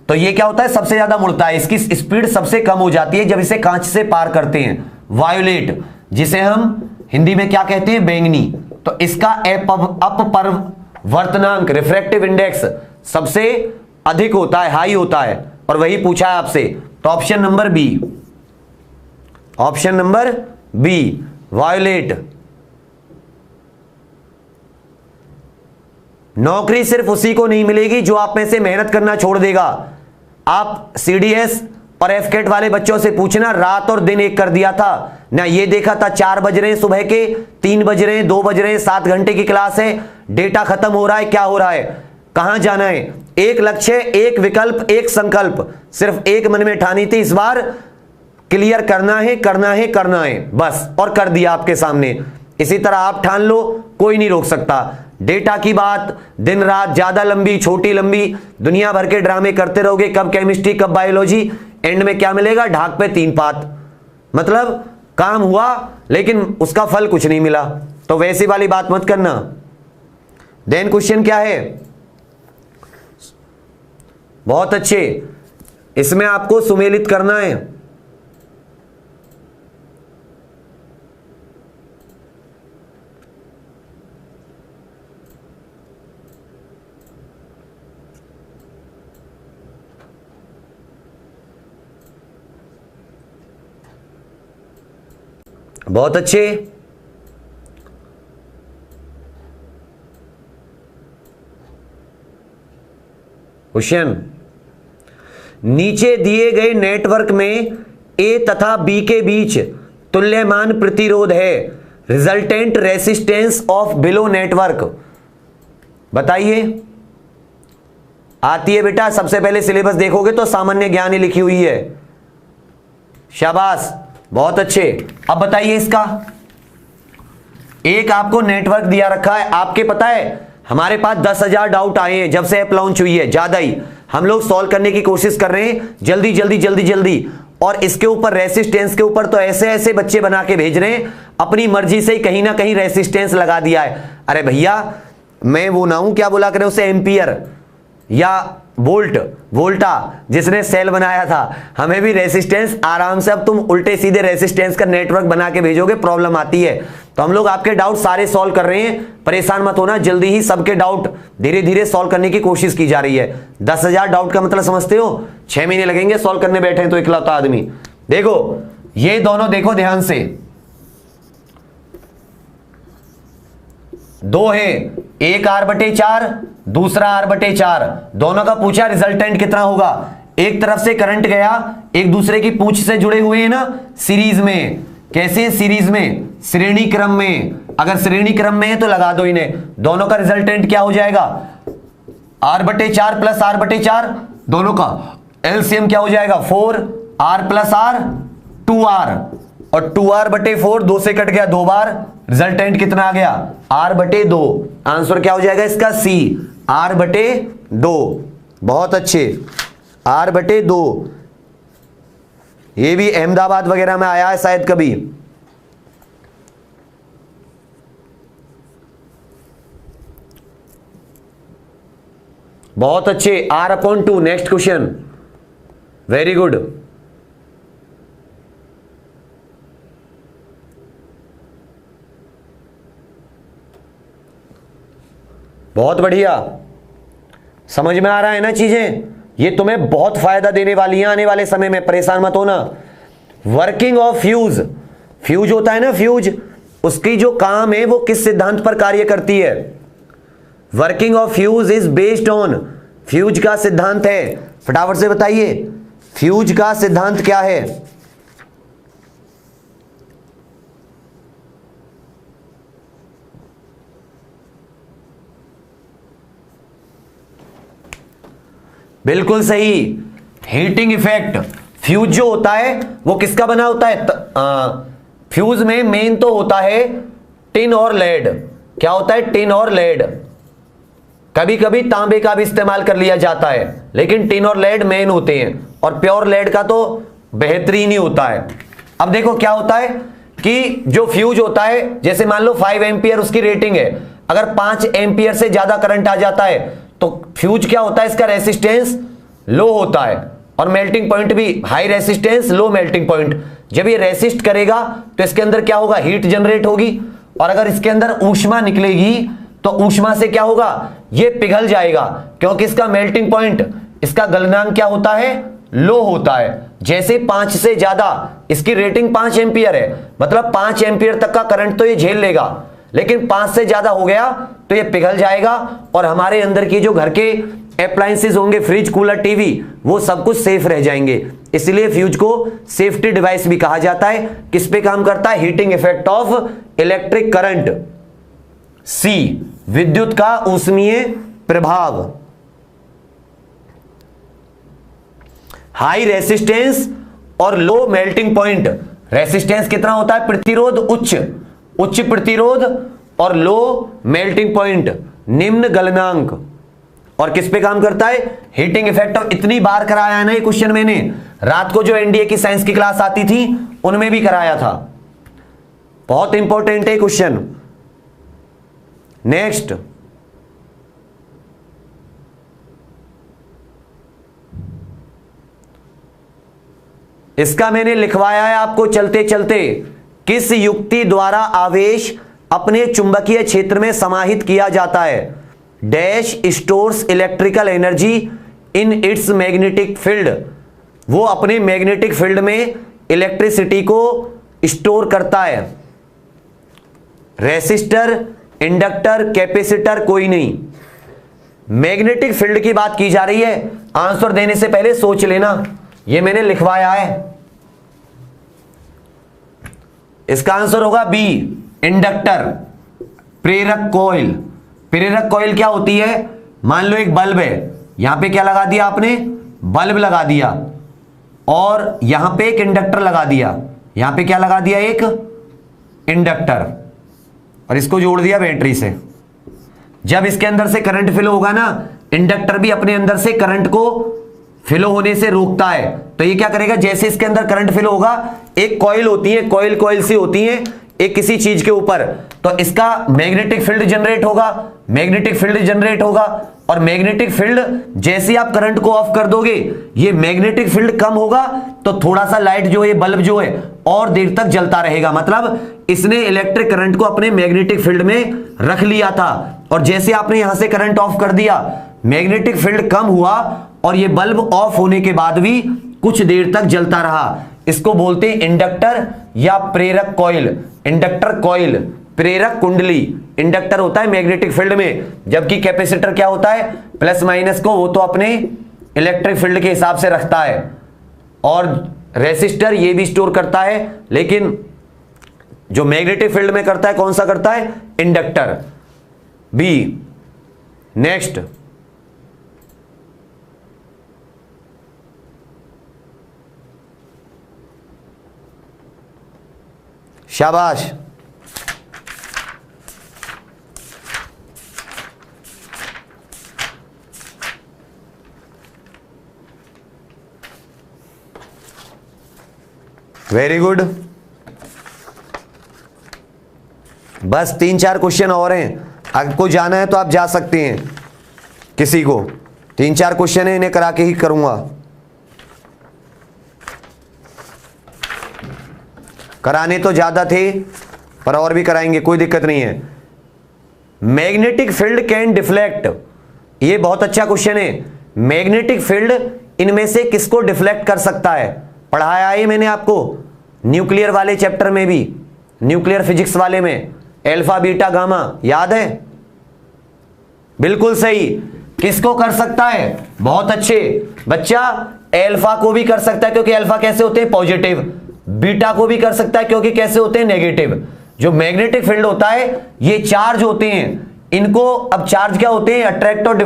तो ये क्या होता है? सबसे ज्यादा मुड़ता है, इसकी स्पीड सबसे कम हो जाती है जब इसे कांच से पार करते हैं। वायोलेट, जिसे हम हिंदी में क्या कहते हैं? बैंगनी। तो इसका अपवर्तनांक, रिफ्रैक्टिव इंडेक्स सबसे अधिक होता है, हाई होता है, और वही पूछा है आपसे। तो option number B, option number B violet. नौकरी सिर्फ उसी को नहीं मिलेगी जो आप में से मेहनत करना छोड़ देगा। आप सीडीएस और एफकेट वाले बच्चों से पूछना, रात और दिन एक कर दिया था ना, ये देखा था 4 बज रहे हैं सुबह के, 3 बज रहे हैं, 2 बज रहे हैं, 7 घंटे की क्लास है, डेटा खत्म हो रहा है, क्या हो रहा है, कहां जाना है, एक लक्ष्य, एक विकल्प, एक संकल्प, सिर्फ एक मन में ठानी थी, इस बार क्लियर करना है, करना है, करना है, बस, और कर दिया आपके सामने। इसी तरह आप ठान लो, कोई नहीं रोक सकता। डेटा की बात, दिन रात, ज्यादा लंबी, छोटी लंबी, दुनिया भर के ड्रामे करते रहोगे, कब केमिस्ट्री, कब बायोलॉजी, एंड में क्या मिलेगा? ढाक पे 3 पात। मतलब काम हुआ लेकिन उसका फल कुछ नहीं मिला। तो वैसी वाली बात मत करना। देन क्वेश्चन क्या है? बहुत अच्छे, इसमें आपको सुमेलित करना है। बहुत अच्छे। क्वेश्चन, नीचे दिए गए नेटवर्क में ए तथा बी के बीच तुल्यमान प्रतिरोध है, resultant resistance of below network बताइए। आती है बेटा, सबसे पहले सिलेबस देखोगे तो सामान्य ज्ञान ही लिखी हुई है। शाबाश, बहुत अच्छे। अब बताइए इसका, एक आपको नेटवर्क दिया रखा है, आपके पता है हमारे पास 10,000 डाउट आए हैं जब से ऐप लॉन्च हुई है, ज्यादा ही। हम लोग सॉल्व करने की कोशिश कर रहे हैं, जल्दी जल्दी जल्दी जल्दी। और इसके ऊपर रेसिस्टेंस के ऊपर तो ऐसे ऐसे बच्चे बना के भेज रहे हैं, अपनी मर्जी से ही कहीं ना कहीं रेसिस्टेंस लगा दिया है। अरे भैया मैं वो ना हूं, क्या बोला करें उसे, एम्पियर या वोल्टा जिसने सेल बनाया था। हमें भी रेसिस्टेंस आराम से, अब तुम उल्टे सीधे रेसिस्टेंस का नेटवर्क बना के भेजोगे, प्रॉब्लम आती है। तो हम लोग आपके डाउट सारे सॉल्व कर रहे हैं, परेशान मत होना, जल्दी ही सबके डाउट धीरे धीरे सॉल्व करने की कोशिश की जा रही है। 10,000 डाउट का मतलब समझते हो, 6 महीने लगेंगे सॉल्व करने बैठे हैं तो इकलौता आदमी। देखो ये दोनों देखो ध्यान से, 2 है, एक R/4 दूसरा R/4, दोनों का पूछा रिजल्टेंट कितना होगा। एक तरफ से करंट गया, एक दूसरे की पूंछ से जुड़े हुए हैं ना सीरीज में। कैसे सीरीज में, श्रेणी क्रम में। अगर श्रेणी क्रम में है तो लगा दो इन्हें, दोनों का रिजल्टेंट क्या हो जाएगा, R/4 प्लस R/4, दोनों का एलसीएम क्या हो जाएगा 4R प्लस R 2R, और 2R/4 2 से कट गया 2 बार, रिजल्टेंट कितना आ गया R/2। आंसर क्या हो जाएगा इसका C, R/2। बहुत अच्छे, R/2। ये भी अहमदाबाद वगैरह में आया है शायद कभी। बहुत अच्छे, R/2। Next question, very good. बहुत बढ़िया, समझ में आ रहा है ना चीजें, ये तुम्हें बहुत फायदा देने वाली है आने वाले समय में, परेशान मत होना। वर्किंग ऑफ फ्यूज, फ्यूज होता है ना फ्यूज, उसकी जो काम है वो किस सिद्धांत पर कार्य करती है। Working of fuse is based on, fuse का सिद्धांत है, फटाफट से बताइए फ्यूज का सिद्धांत क्या है। बिल्कुल सही, हीटिंग इफेक्ट। फ्यूज जो होता है वो किसका बना होता है, फ्यूज में मेन तो होता है टिन और लेड। क्या होता है, टिन और लेड। कभी कभी तांबे का भी इस्तेमाल कर लिया जाता है, लेकिन टिन और लेड मेन होते हैं, और प्योर लेड का तो बेहतरीन ही होता है। अब देखो क्या होता है कि जो फ्यूज होता है, जैसे मान लो 5 एम्पियर उसकी रेटिंग है, अगर 5 एम्पियर से ज्यादा करंट आ जाता है तो फ्यूज क्या होता है, इसका रेसिस्टेंस लो होता है, और मेल्टिंग पॉइंट भी high resistance low melting point. जब ये रेसिस्ट करेगा तो इसके अंदर क्या होगा, हीट जनरेट होगी, और अगर इसके अंदर ऊष्मा निकलेगी तो ऊष्मा से क्या होगा, ये पिघल जाएगा, क्योंकि इसका मेल्टिंग पॉइंट, इसका गलनांक क्या होता है, लो होता है। जैसे 5 से ज्यादा, इसकी रेटिंग 5 एम्पियर है, मतलब 5 एम्पियर तक का करंट तो ये झेल लेगा, लेकिन 5 से ज्यादा हो गया तो ये पिघल जाएगा, और हमारे अंदर की जो घर के अप्लायंसेस होंगे, फ्रिज, कूलर, टीवी, वो सब कुछ सेफ रह जाएंगे। इसलिए फ्यूज को सेफ्टी डिवाइस भी कहा जाता है। किस पे काम करता है, heating effect of electric current. See, विद्युत का ऊष्मीय प्रभाव। हाई रेसिस्टेंस और लो मेल्टिंग पॉइंट। रेसिस्टेंस कितना होता है, प्रतिरोध उच्च प्रतिरोध, और लो मेल्टिंग पॉइंट, निम्न गलनांक। और किस पे काम करता है, हीटिंग इफेक्ट ऑफ। इतनी बार कराया है ना ये क्वेश्चन, मैंने रात को जो एनडीए की साइंस की क्लास आती थी उनमें भी कराया था। बहुत इंपॉर्टेंट है क्वेश्चन। नेक्स्ट, इसका मैंने लिखवाया है आपको चलते चलते। किस युक्ति द्वारा आवेश अपने चुंबकीय क्षेत्र में समाहित किया जाता है, dash stores electrical energy in its magnetic field. वो अपने मैग्नेटिक फील्ड में इलेक्ट्रिसिटी को स्टोर करता है। रेसिस्टर, इंडक्टर, कैपेसिटर कोई नहीं, मैग्नेटिक फील्ड की बात की जा रही है। आंसर देने से पहले सोच लेना, ये मैंने लिखवाया है। इसका आंसर होगा बी, इंडक्टर। प्रेरक कॉइल, प्रेरक कॉइल क्या होती है, मान लो एक बल्ब है, यहां पे क्या लगा दिया आपने, बल्ब लगा दिया, और यहां पे एक इंडक्टर लगा दिया, यहां पे क्या लगा दिया, एक इंडक्टर, और इसको जोड़ दिया बैटरी से। जब इसके अंदर से करंट फ्लो होगा ना, इंडक्टर भी अपने अंदर से करंट को फ्लो होने से रोकता है। तो ये क्या करेगा, जैसे इसके अंदर करंट फ्लो होगा, एक कॉइल होती है, कॉइल सी होती है एक किसी चीज के ऊपर, तो इसका मैग्नेटिक फील्ड जनरेट होगा, और मैग्नेटिक फील्ड जैसे आप करंट को ऑफ कर दोगे, ये मैग्नेटिक फील्ड कम होगा तो थोड़ा सा लाइट जो है, बल्ब जो है और देर तक जलता रहेगा। मतलब इसने इलेक्ट्रिक करंट को अपने मैग्नेटिक फील्ड में रख लिया था, और जैसे आपने यहां से करंट ऑफ कर दिया, मैग्नेटिक फील्ड कम हुआ और ये बल्ब ऑफ होने के बाद भी कुछ देर तक जलता रहा। इसको बोलते हैं इंडक्टर या प्रेरक कॉइल। इंडक्टर कॉइल, प्रेरक कुंडली। इंडक्टर होता है मैग्नेटिक फील्ड में, जबकि कैपेसिटर क्या होता है, प्लस माइनस को वो तो अपने इलेक्ट्रिक फील्ड के हिसाब से रखता है, और रेसिस्टर ये भी स्टोर करता है, लेकिन जो मैग्नेटिक फील्ड में करता है, कौन सा करता है, इंडक्टर। बी नेक्स्ट, शाबाश। Very good. बस 3-4 क्वेश्चन और हैं, आपको जाना है तो आप जा सकते हैं। किसी को 3-4 क्वेश्चन है, इन्हें करा के ही करूंगा। कराने तो ज्यादा थे पर और भी कराएंगे, कोई दिक्कत नहीं है। मैग्नेटिक फील्ड कैन डिफ्लेक्ट, ये बहुत अच्छा क्वेश्चन है। मैग्नेटिक फील्ड इनमें से किसको डिफ्लेक्ट कर सकता है, पढ़ाया है मैंने आपको न्यूक्लियर वाले चैप्टर में भी, न्यूक्लियर फिजिक्स वाले में, अल्फा बीटा गामा, याद है? बिल्कुल सही। किसको कर सकता है, बहुत अच्छे बच्चा, अल्फा को भी कर सकता है, क्योंकि अल्फा कैसे होते हैं, पॉजिटिव। बीटा को भी कर सकता है, क्योंकि कैसे होते हैं, नेगेटिव। जो मैग्नेटिक फील्ड होता है, ये चार्ज होते हैं, इनको अब चार्ज क्या होते हैं, अट्रैक्ट और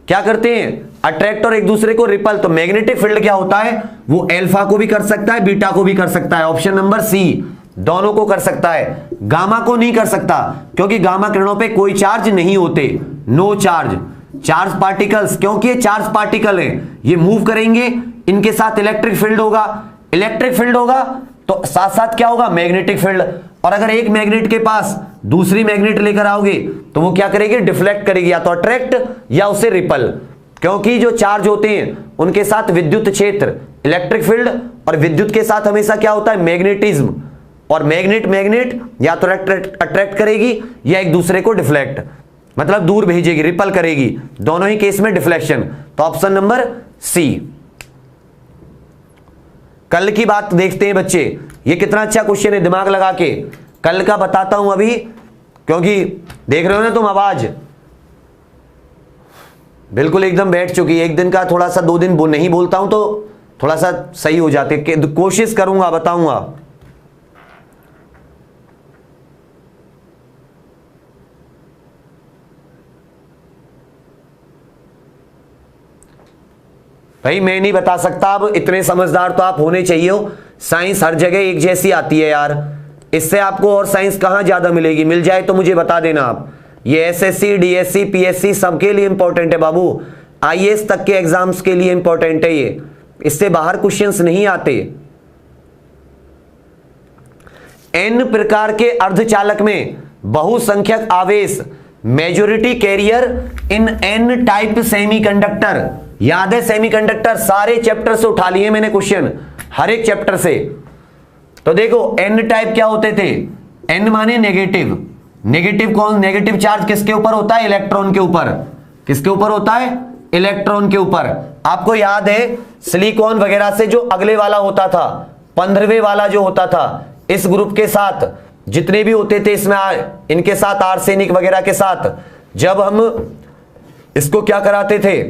क्या करते हैं, अट्रैक्ट और एक दूसरे को रिपल। तो मैग्नेटिक फील्ड क्या होता है, वो अल्फा को भी कर सकता है, बीटा को भी कर सकता है। ऑप्शन नंबर सी, दोनों को कर सकता है। गामा को नहीं कर सकता, क्योंकि गामा किरणों पे कोई चार्ज नहीं होते, नो चार्ज। चार्ज पार्टिकल्स, क्योंकि ये चार्ज पार्टिकल है, ये मूव करेंगे, इनके साथ इलेक्ट्रिक फील्ड होगा, इलेक्ट्रिक फील्ड होगा तो साथ साथ क्या होगा, मैग्नेटिक फील्ड। और अगर एक मैग्नेट के पास दूसरी मैग्नेट लेकर आओगे तो वो क्या करेगी, डिफ्लेक्ट करेगी, या तो अट्रैक्ट या उसे रिपल। क्योंकि जो चार्ज होते हैं उनके साथ विद्युत क्षेत्र, इलेक्ट्रिक फील्ड, और विद्युत के साथ हमेशा क्या होता है, मैग्नेटिज्म। और मैग्नेट या तो अट्रैक्ट करेगी या एक दूसरे को डिफ्लेक्ट, मतलब दूर भेजेगी, रिपल करेगी, दोनों ही केस में डिफ्लेक्शन। तो ऑप्शन नंबर सी। कल की बात देखते हैं बच्चे, ये कितना अच्छा क्वेश्चन है, दिमाग लगा के कल का बताता हूं अभी, क्योंकि देख रहे हो ना तुम, आवाज बिल्कुल एकदम बैठ चुकी है। एक दिन का थोड़ा सा 2 दिन नहीं बोलता हूं तो थोड़ा सा सही हो जाते, कोशिश करूंगा, बताऊंगा। भाई मैं नहीं बता सकता, अब इतने समझदार तो आप होने चाहिए हो। साइंस हर जगह एक जैसी आती है यार, इससे आपको और साइंस कहां ज्यादा मिलेगी, मिल जाए तो मुझे बता देना आप। ये एसएससी, डीएससी, पीएससी सबके लिए इंपॉर्टेंट है बाबू, आईएएस तक के एग्जाम्स के लिए इंपॉर्टेंट है ये, इससे बाहर क्वेश्चंस नहीं आते। एन प्रकार के अर्धचालक में बहुसंख्यक आवेश, majority carrier in N type semiconductor. याद है सेमीकंडक्टर, सारे चैप्टर से उठा लिए मैंने क्वेश्चन, हर एक चैप्टर से। तो देखो एन टाइप क्या होते थे, एन माने नेगेटिव। नेगेटिव कौन, नेगेटिव चार्ज किसके ऊपर होता है, इलेक्ट्रॉन के ऊपर। किसके ऊपर होता है, इलेक्ट्रॉन के ऊपर। आपको याद है सिलिकॉन वगैरह से जो अगले वाला होता था, 15वें वाला जो होता था, इस ग्रुप के साथ जितने भी होते थे इसमें, इनके साथ आर्सेनिक वगैरह के साथ, जब हम इसको क्या कराते थे,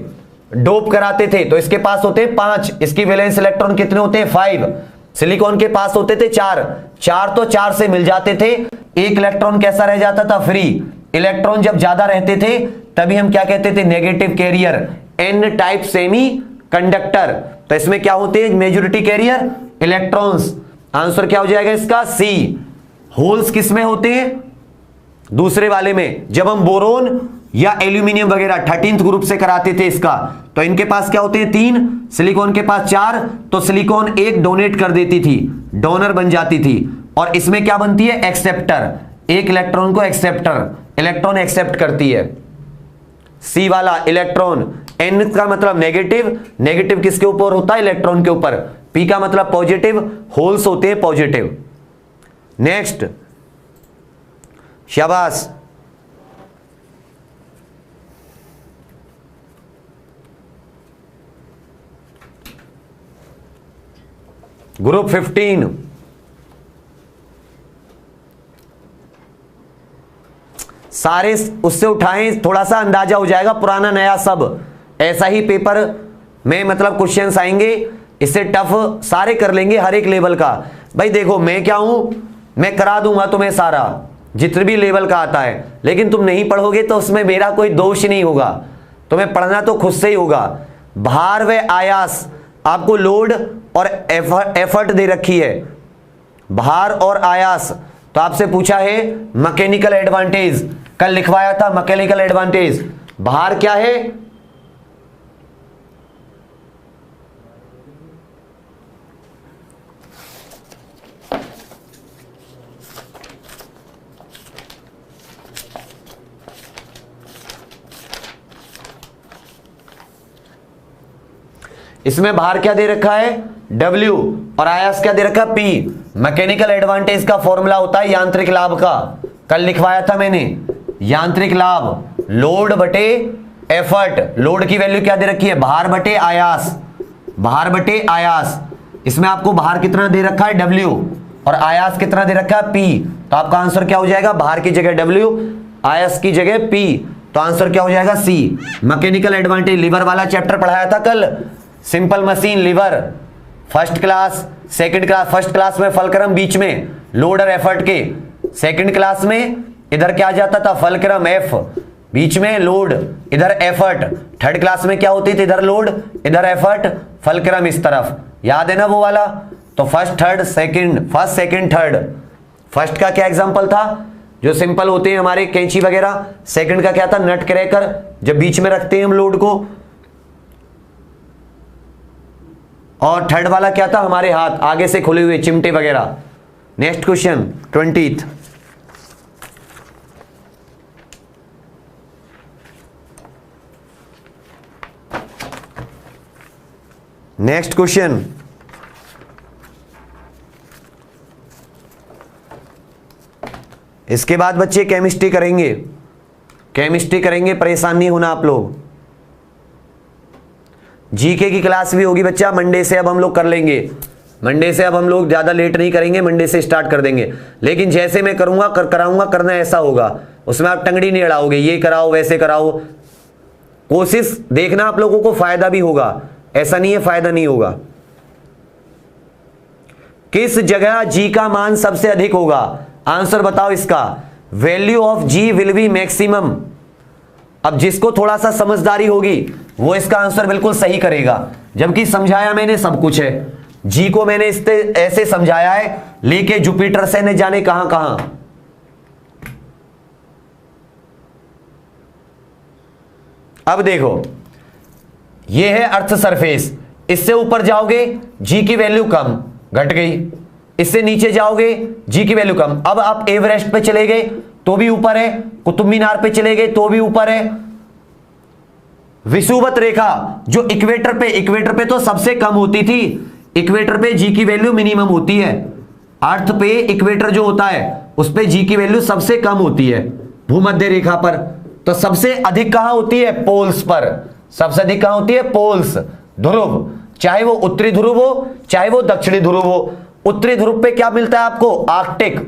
डोप कराते थे, तो इसके पास होते हैं 5, इसकी वैलेंस इलेक्ट्रॉन कितने होते हैं, 5। सिलिकॉन के पास होते थे 4 तो 4 से मिल जाते थे, एक इलेक्ट्रॉन कैसा रह जाता था, फ्री। इलेक्ट्रॉन जब ज्यादा रहते थे तभी हम क्या कहते थे, negative carrier, N type semiconductor. तो इसमें क्या होते हैं, मेजॉरिटी कैरियर, इलेक्ट्रॉन्स। आंसर क्या हो जाएगा इसका, सी। होल्स किस में होते हैं, दूसरे वाले में। जब हम बोरोन या एल्यूमिनियम वगैरह 13th ग्रुप से कराते थे इसका, तो इनके पास क्या होते हैं 3, सिलिकॉन के पास 4, तो सिलिकॉन 1 डोनेट कर देती थी, डोनर बन जाती थी। और इसमें क्या बनती है एक्सेप्टर, एक इलेक्ट्रॉन को एक्सेप्टर, इलेक्ट्रॉन एक्सेप्ट करती है। सी वाला इलेक्ट्रॉन, एन का मतलब नेगेटिव, नेगेटिव किसके ऊपर होता है इलेक्ट्रॉन के ऊपर, पी का मतलब पॉजिटिव, होल्स होते हैं पॉजिटिव। नेक्स्ट, शाबाश, ग्रुप 15, सारे उससे उठाएं, थोड़ा सा अंदाजा हो जाएगा, पुराना नया सब ऐसा ही पेपर में मतलब क्वेश्चंस आएंगे, इससे टफ सारे कर लेंगे हर एक लेवल का। भाई देखो मैं क्या हूं, मैं करा दूंगा तुम्हें सारा जितने भी लेवल का आता है, लेकिन तुम नहीं पढ़ोगे तो उसमें मेरा कोई दोष नहीं होगा, तुम्हें पढ़ना तो खुद से ही होगा। भार व आयास, आपको लोड और एफर्ट दे रखी है, भार और आयास। तो आपसे पूछा है मैकेनिकल एडवांटेज, कल लिखवाया था मैकेनिकल एडवांटेज। भार क्या है, इसमें भार क्या दे रखा है W और आयास क्या दे रखा है P। मैकेनिकल एडवांटेज का फॉर्मूला होता है यांत्रिक लाभ का, कल लिखवाया था मैंने। यांत्रिक लाभ लोड बटे एफर्ट, लोड की वैल्यू क्या दे रखी है भार बटे आयास, भार बटे आयास। इसमें आपको भार कितना दे रखा है W और आयास कितना दे रखा है P, तो आपका आंसर क्या हो जाएगा, भार की जगह W, आयास की जगह P, तो आंसर क्या हो जाएगा C। मैकेनिकल एडवांटेज लीवर वाला चैप्टर पढ़ाया था कल, simple machine lever, first class second class, first class में फलक्रम बीच में लोड और एफर्ट के, सेकंड क्लास में इधर क्या आ जाता था फलक्रम F बीच में लोड इधर एफर्ट, थर्ड क्लास में क्या होती थी इधर लोड इधर एफर्ट, फलक्रम इस तरफ, याद है ना वो वाला। तो first third second, first second third, first का क्या एग्जांपल था जो सिंपल होते हैं हमारे कैंची वगैरह, सेकंड का क्या था नट क्रैकर जब बीच में रखते हैं हम लोड को, और थर्ड वाला क्या था हमारे हाथ आगे से खुले हुए चिमटे वगैरह। Next question 20th, next question, इसके बाद बच्चे केमिस्ट्री करेंगे, केमिस्ट्री करेंगे, परेशान नहीं होना आप लोग। जीके की क्लास भी होगी बच्चा मंडे से, अब हम लोग कर लेंगे, मंडे से अब हम लोग ज्यादा लेट नहीं करेंगे, मंडे से स्टार्ट कर देंगे। लेकिन जैसे मैं करूंगा कराऊंगा, करना ऐसा होगा, उसमें आप टंगड़ी नहीं अड़ाओगे, ये कराओ वैसे कराओ, कोशिश देखना आप लोगों को फायदा भी होगा, ऐसा नहीं है फायदा नहीं होगा। किस जगह जी का मान सबसे अधिक होगा, आंसर बताओ इसका। Value of G will be maximum. अब जिसको थोड़ा सा समझदारी होगी वो इसका आंसर बिल्कुल सही करेगा, जबकि समझाया मैंने सब कुछ है, जी को मैंने इससे ऐसे समझाया है लेके जुपिटर से न जाने कहां कहां। अब देखो ये है अर्थ सरफेस, इससे ऊपर जाओगे जी की वैल्यू कम घट गई, इससे नीचे जाओगे जी की वैल्यू कम। अब आप एवरेस्ट पे चले गए तो भी ऊपर है, कुतुब मीनार पे चले गए तो भी ऊपर है। विषुवत रेखा जो इक्वेटर पे तो सबसे कम होती थी, इक्वेटर पे जी की वैल्यू मिनिमम होती है, अर्थ पे इक्वेटर जो होता है उस पे जी की वैल्यू सबसे कम होती है भूमध्य रेखा पर। तो सबसे अधिक कहां होती है, पोल्स पर, सबसे अधिक कहां होती है, पोल्स, ध्रुव, चाहे वो उत्तरी ध्रुव हो चाहे वो दक्षिणी ध्रुव हो। उत्तरी ध्रुव पे क्या मिलता है आपको, आर्कटिक,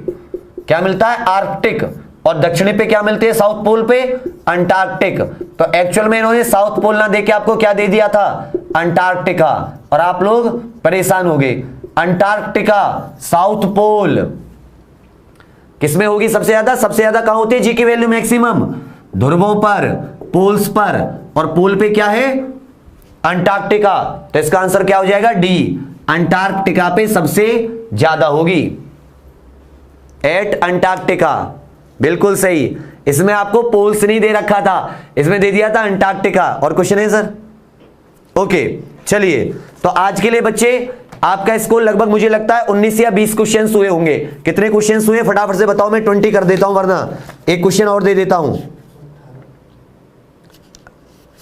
क्या मिलता है आर्कटिक, और दक्षिणी पे क्या मिलती है, साउथ पोल पे अंटार्कटिक। तो एक्चुअल में इन्होंने साउथ पोल ना देके आपको क्या दे दिया था, अंटार्कटिका, और आप लोग परेशान हो गए। अंटार्कटिका, साउथ पोल किसमें होगी सबसे ज्यादा, सबसे ज्यादा कहां होती है जी की वैल्यू मैक्सिमम, ध्रुवों पर, पोल्स पर, और पोल पे क्या है अंटार्कटिका। तो इसका आंसर क्या हो जाएगा, डी, अंटार्कटिका पे सबसे ज्यादा होगी, एट अंटार्कटिका। बिल्कुल सही। इसमें आपको पोल्स नहीं दे रखा था, इसमें दे दिया था अंटार्कटिका। और क्वेश्चन है सर? ओके, चलिए तो आज के लिए बच्चे आपका स्कोर लगभग मुझे लगता है 19 या 20 क्वेश्चंस हुए होंगे। कितने क्वेश्चंस हुए फटाफट से बताओ, मैं 20 कर देता हूं, वरना एक क्वेश्चन और दे देता हूं।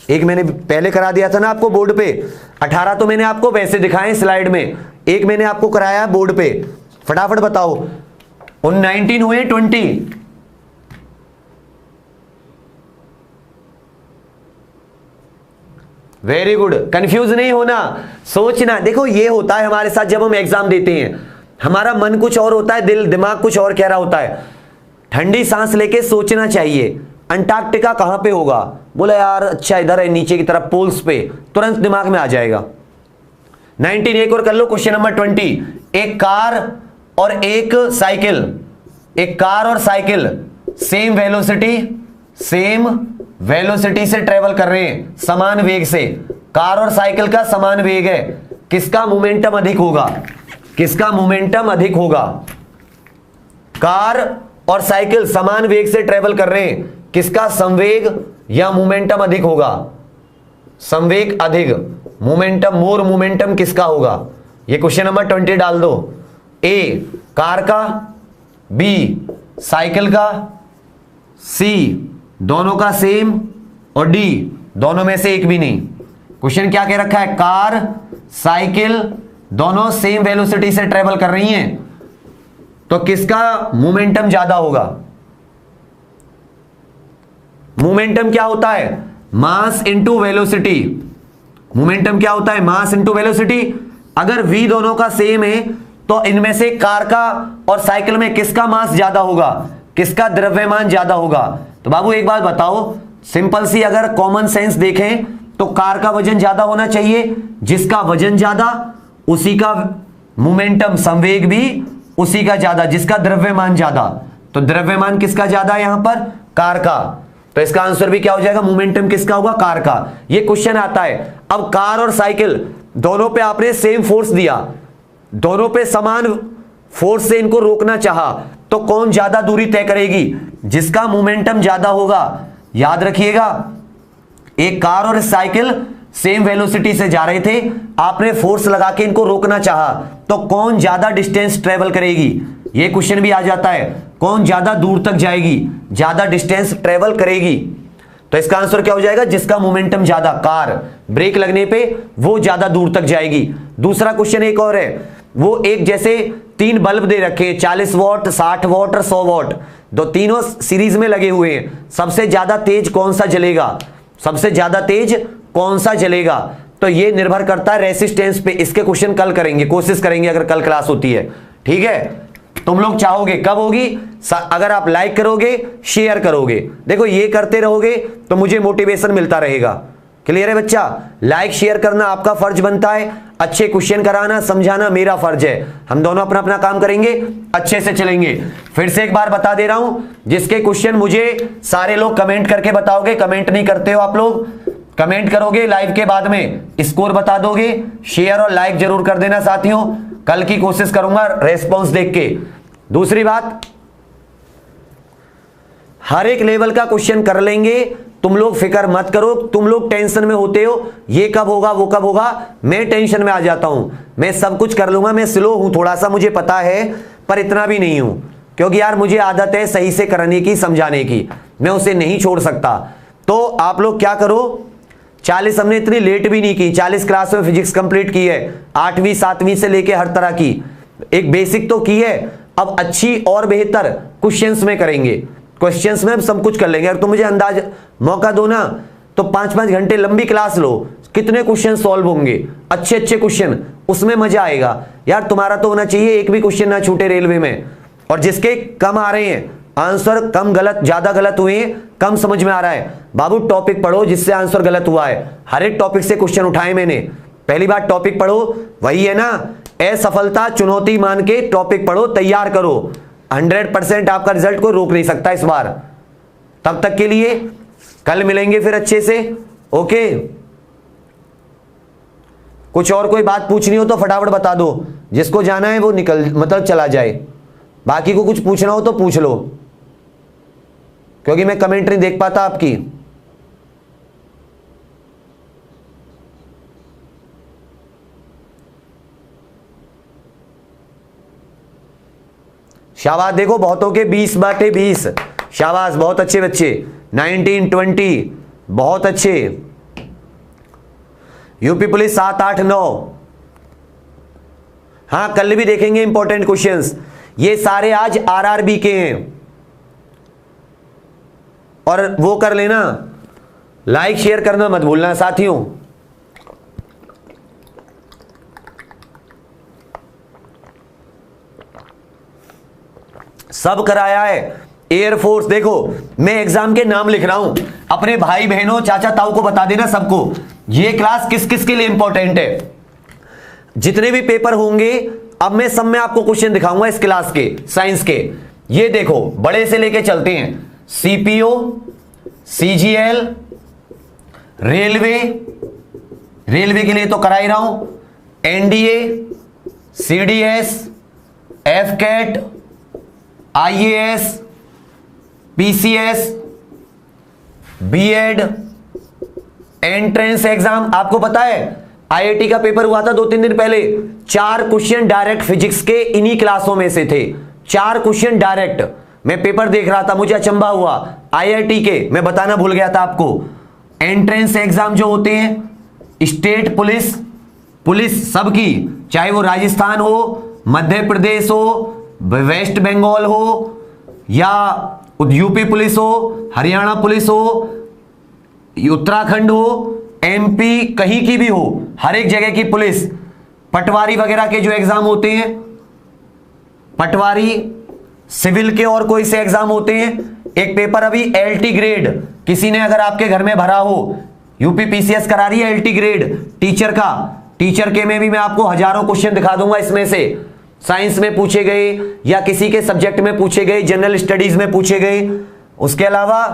एक मैंने पहले करा दिया था ना आपको बोर्ड पे, 18 तो मैंने आपको वैसे दिखाए स्लाइड में, एक मैंने आपको कराया बोर्ड पे। फटाफट बताओ, उन 19 हुए 20? Very good. कंफ्यूज नहीं होना, सोचना। देखो ये होता है हमारे साथ जब हम एग्जाम देते हैं, हमारा मन कुछ और होता है, दिल दिमाग कुछ और कह रहा होता है। ठंडी सांस लेके सोचना चाहिए, अंटार्कटिका कहां पे होगा? बोला यार अच्छा इधर है नीचे की तरफ पोल्स पे, तुरंत दिमाग में आ जाएगा। 19 एक और कर लो। क्वेश्चन नंबर 20, एक कार और एक साइकिल, एक कार और साइकिल सेम वेलोसिटी से ट्रेवल कर रहे हैं, समान वेग से। कार और साइकिल का समान वेग है, किसका मोमेंटम अधिक होगा? किसका मोमेंटम अधिक होगा? कार और साइकिल समान वेग से ट्रेवल कर रहे हैं, किसका संवेग या मोमेंटम अधिक होगा? संवेग अधिक, मोमेंटम मोर मोमेंटम किसका होगा? ये क्वेश्चन नंबर 20 डाल दो। ए कार का, बी साइकिल का, सी दोनों का सेम, और डी दोनों में से एक भी नहीं। क्वेश्चन क्या कह रखा है? कार साइकिल दोनों सेम वेलोसिटी से ट्रेवल कर रही हैं, तो किसका मोमेंटम ज्यादा होगा? मोमेंटम क्या होता है? Mass into velocity. मोमेंटम क्या होता है? Mass into velocity. अगर v दोनों का सेम है तो इनमें से कार का और साइकिल में किसका मास ज्यादा होगा? किसका द्रव्यमान ज्यादा होगा? तो बाबू एक बात बताओ, सिंपल सी अगर कॉमन सेंस देखें तो कार का वजन ज्यादा होना चाहिए, जिसका वजन ज्यादा उसी का मोमेंटम संवेग भी उसी का ज्यादा, जिसका द्रव्यमान ज्यादा। तो द्रव्यमान किसका ज्यादा है यहां पर? कार का। तो इसका आंसर भी क्या हो जाएगा? मोमेंटम किसका होगा? कार का। ये क्वेश्चन आता है। अब कार और साइकिल दोनों पे आपने सेम फोर्स दिया, दोनों पे समान फोर्स से इनको रोकना चाहा, तो कौन ज्यादा दूरी तय करेगी? जिसका मोमेंटम ज्यादा होगा। याद रखिएगा, एक कार और साइकिल सेम वेलोसिटी से जा रहे थे, आपने फोर्स लगा के इनको रोकना चाहा, तो कौन ज्यादा डिस्टेंस ट्रेवल करेगी? ये क्वेश्चन भी आ जाता है, कौन ज्यादा दूर तक जाएगी, ज्यादा डिस्टेंस ट्रेवल करेगी? तो इसका आंसर क्या हो जाएगा? जिसका मोमेंटम ज्यादा, कार। ब्रेक लगने पे वो ज्यादा दूर तक जाएगी। दूसरा क्वेश्चन एक और है, वो एक जैसे 3 बल्ब दे रखे हैं, 40 वॉट, 60 वॉट और 100 वॉट, दो तीनों सीरीज में लगे हुए हैं। सबसे ज्यादा तेज कौन सा जलेगा? सबसे ज्यादा तेज कौन सा जलेगा? तो ये निर्भर करता है रेसिस्टेंस पे। इसके क्वेश्चन कल करेंगे, कोशिश करेंगे अगर कल क्लास होती है, ठीक है? तुम लोग चाहोगे कब होगी? अगर आप लाइक करोगे, शेयर करोगे, देखो ये करते रहोगे तो मुझे मोटिवेशन मिलता रहेगा। क्लियर है बच्चा? लाइक शेयर करना आपका फर्ज बनता है, अच्छे क्वेश्चन कराना समझाना मेरा फर्ज है। हम दोनों अपना अपना काम करेंगे, अच्छे से चलेंगे। फिर से एक बार बता दे रहा हूं, जिसके क्वेश्चन मुझे सारे लोग कमेंट करके बताओगे। कमेंट नहीं करते हो आप लोग, कमेंट करोगे लाइव के बाद में, स्कोर बता दोगे, शेयर और लाइक जरूर कर देना साथियों। कल की कोशिश करूंगा रेस्पॉन्स देख के। दूसरी बात, हर एक लेवल का क्वेश्चन कर लेंगे, तुम लोग फिक्र मत करो। तुम लोग टेंशन में होते हो, ये कब होगा वो कब होगा, मैं टेंशन में आ जाता हूं। मैं सब कुछ कर लूंगा, मैं स्लो हूं थोड़ा सा, मुझे पता है, पर इतना भी नहीं हूं, क्योंकि यार मुझे आदत है सही से करने की, समझाने की, मैं उसे नहीं छोड़ सकता। तो आप लोग क्या करो, 40 हमने इतनी लेट भी नहीं की, 40 क्लास में फिजिक्स कंप्लीट की है, 8वीं 7वीं से लेके हर तरह की, एक बेसिक तो की है। अब अच्छी और बेहतर क्वेश्चंस में करेंगे, क्वेश्चंस में हम सब कुछ कर लेंगे। अगर तुम मुझे अंदाज मौका दो ना तो 5-5 घंटे लंबी क्लास लो, कितने क्वेश्चन सॉल्व होंगे, अच्छे अच्छे क्वेश्चन, उसमें मजा आएगा। यार तुम्हारा तो होना चाहिए एक भी क्वेश्चन ना छूटे रेलवे में। और जिसके कम आ रहे हैं आंसर, कम गलत, ज्यादा गलत हुए हैं, कम समझ में आ रहा है, बाबू टॉपिक पढ़ो जिससे आंसर गलत हुआ है। हर एक टॉपिक से क्वेश्चन उठाए मैंने। पहली बार टॉपिक पढ़ो, वही है ना, असफलता चुनौती मान के टॉपिक पढ़ो, तैयार करो। 100% आपका रिजल्ट को रोक नहीं सकता इस बार। तब तक के लिए कल मिलेंगे फिर अच्छे से, ओके? कुछ और कोई बात पूछनी हो तो फटाफट बता दो, जिसको जाना है वो निकल, मतलब चला जाए, बाकी को कुछ पूछना हो तो पूछ लो। क्योंकि मैं कमेंट नहीं देख पाता आपकी। शाबाश, देखो बहुतों के 20/20, शाबाश, बहुत अच्छे बच्चे। 19, 20, बहुत अच्छे। UP police 7, 8, 9। हाँ, कल भी देखेंगे इंपॉर्टेंट क्वेश्चंस। ये सारे आज आरआरबी के हैं। और वो कर लेना, लाइक शेयर करना मत भूलना साथियों। सब कराया है। एयरफोर्स, देखो मैं एग्जाम के नाम लिख रहा हूं, अपने भाई बहनों चाचा ताऊ को बता देना सबको, ये क्लास किस किस के लिए इंपॉर्टेंट है। जितने भी पेपर होंगे अब मैं सब में आपको क्वेश्चन दिखाऊंगा इस क्लास के, साइंस के। ये देखो बड़े से लेके चलते हैं, सीपीओ, सीजीएल, रेलवे, रेलवे के लिए तो करा ही रहा हूं, NDA, CDS, AFCAT, IAS, PCS, BEd, entrance exam. आपको पता है आईआईटी का पेपर हुआ था 2-3 दिन पहले, 4 क्वेश्चन डायरेक्ट फिजिक्स के इन्हीं क्लासों में से थे। 4 क्वेश्चन डायरेक्ट। मैं पेपर देख रहा था, मुझे अचंभा हुआ। आईआईटी के, मैं बताना भूल गया था आपको। एंट्रेंस एग्जाम जो होते हैं स्टेट पुलिस, पुलिस सबकी, चाहे वो राजस्थान हो, मध्य प्रदेश हो, वेस्ट बंगाल हो, या यूपी पुलिस हो, हरियाणा पुलिस हो, उत्तराखंड हो, एमपी, कहीं की भी हो, हर एक जगह की पुलिस, पटवारी वगैरह के जो एग्जाम होते हैं, पटवारी, सिविल के और कोई से एग्जाम होते हैं। एक पेपर अभी एलटी ग्रेड, किसी ने अगर आपके घर में भरा हो, यूपी पीसीएस करा रही है एलटी ग्रेड टीचर का, टीचर के में भी मैं आपको हजारों क्वेश्चन दिखा दूंगा। इसमें से साइंस में पूछे गए या किसी के सब्जेक्ट में पूछे गए, जनरल स्टडीज में पूछे गए। उसके अलावा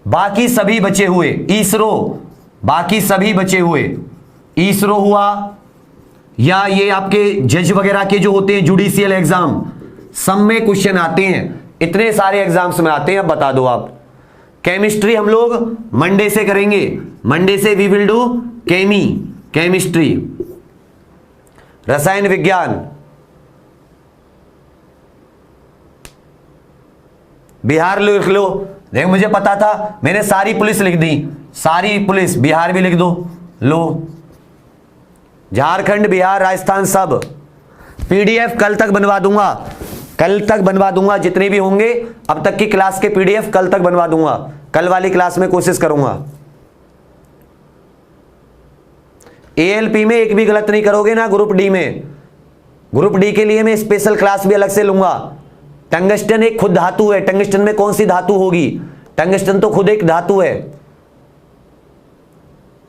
बाकी सभी बचे हुए, इसरो, बाकी सभी बचे हुए, इसरो हुआ, या ये आपके जज वगैरह के जो होते हैं जुडिशियल एग्जाम, सब में क्वेश्चन आते हैं। इतने सारे एग्जाम्स में आते हैं। अब बता दो आप, केमिस्ट्री हम लोग मंडे से करेंगे, मंडे से वी विल डू केमिस्ट्री। रसायन विज्ञान, बिहार लिख लो। देखो मुझे पता था, मैंने सारी पुलिस लिख दी, सारी पुलिस, बिहार भी लिख दो, लो, झारखंड, बिहार, राजस्थान, सब। पीडीएफ कल तक बनवा दूंगा, कल तक बनवा दूंगा, जितने भी होंगे अब तक की क्लास के पीडीएफ कल तक बनवा दूंगा। कल वाली क्लास में कोशिश करूंगा। एएलपी में एक भी गलत नहीं करोगे ना। ग्रुप डी में, ग्रुप डी के लिए मैं स्पेशल क्लास भी अलग से लूंगा। टंगस्टन एक खुद धातु है, टंगस्टन में कौन सी धातु होगी? टंगस्टन तो खुद एक धातु है।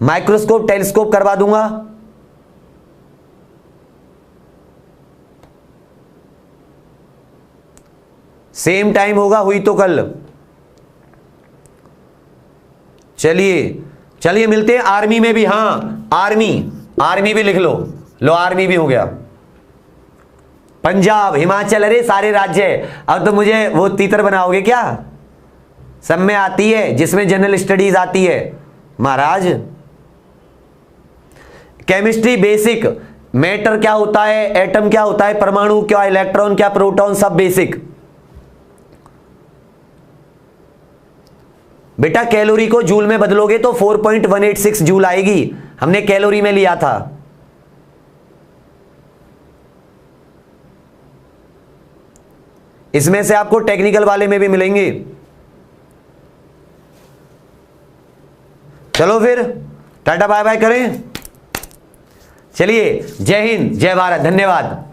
माइक्रोस्कोप, टेलीस्कोप करवा दूंगा। सेम टाइम होगा, हुई तो कल। चलिए मिलते हैं आर्मी में भी। हाँ, आर्मी भी लिख लो, आर्मी भी हो गया। पंजाब, हिमाचल, अरे सारे राज्य है। अब तो मुझे वो तीतर बनाओगे क्या? सब में आती है, जिसमें जनरल स्टडीज आती है महाराज। केमिस्ट्री बेसिक, मैटर क्या होता है, एटम क्या होता है, परमाणु क्या, इलेक्ट्रॉन क्या, प्रोटॉन, सब बेसिक। बेटा कैलोरी को जूल में बदलोगे तो 4.186 जूल आएगी। हमने कैलोरी में लिया था। इसमें से आपको टेक्निकल वाले में भी मिलेंगे। चलो फिर टाटा बाय बाय करें। चलिए, जय हिंद, जय भारत, धन्यवाद।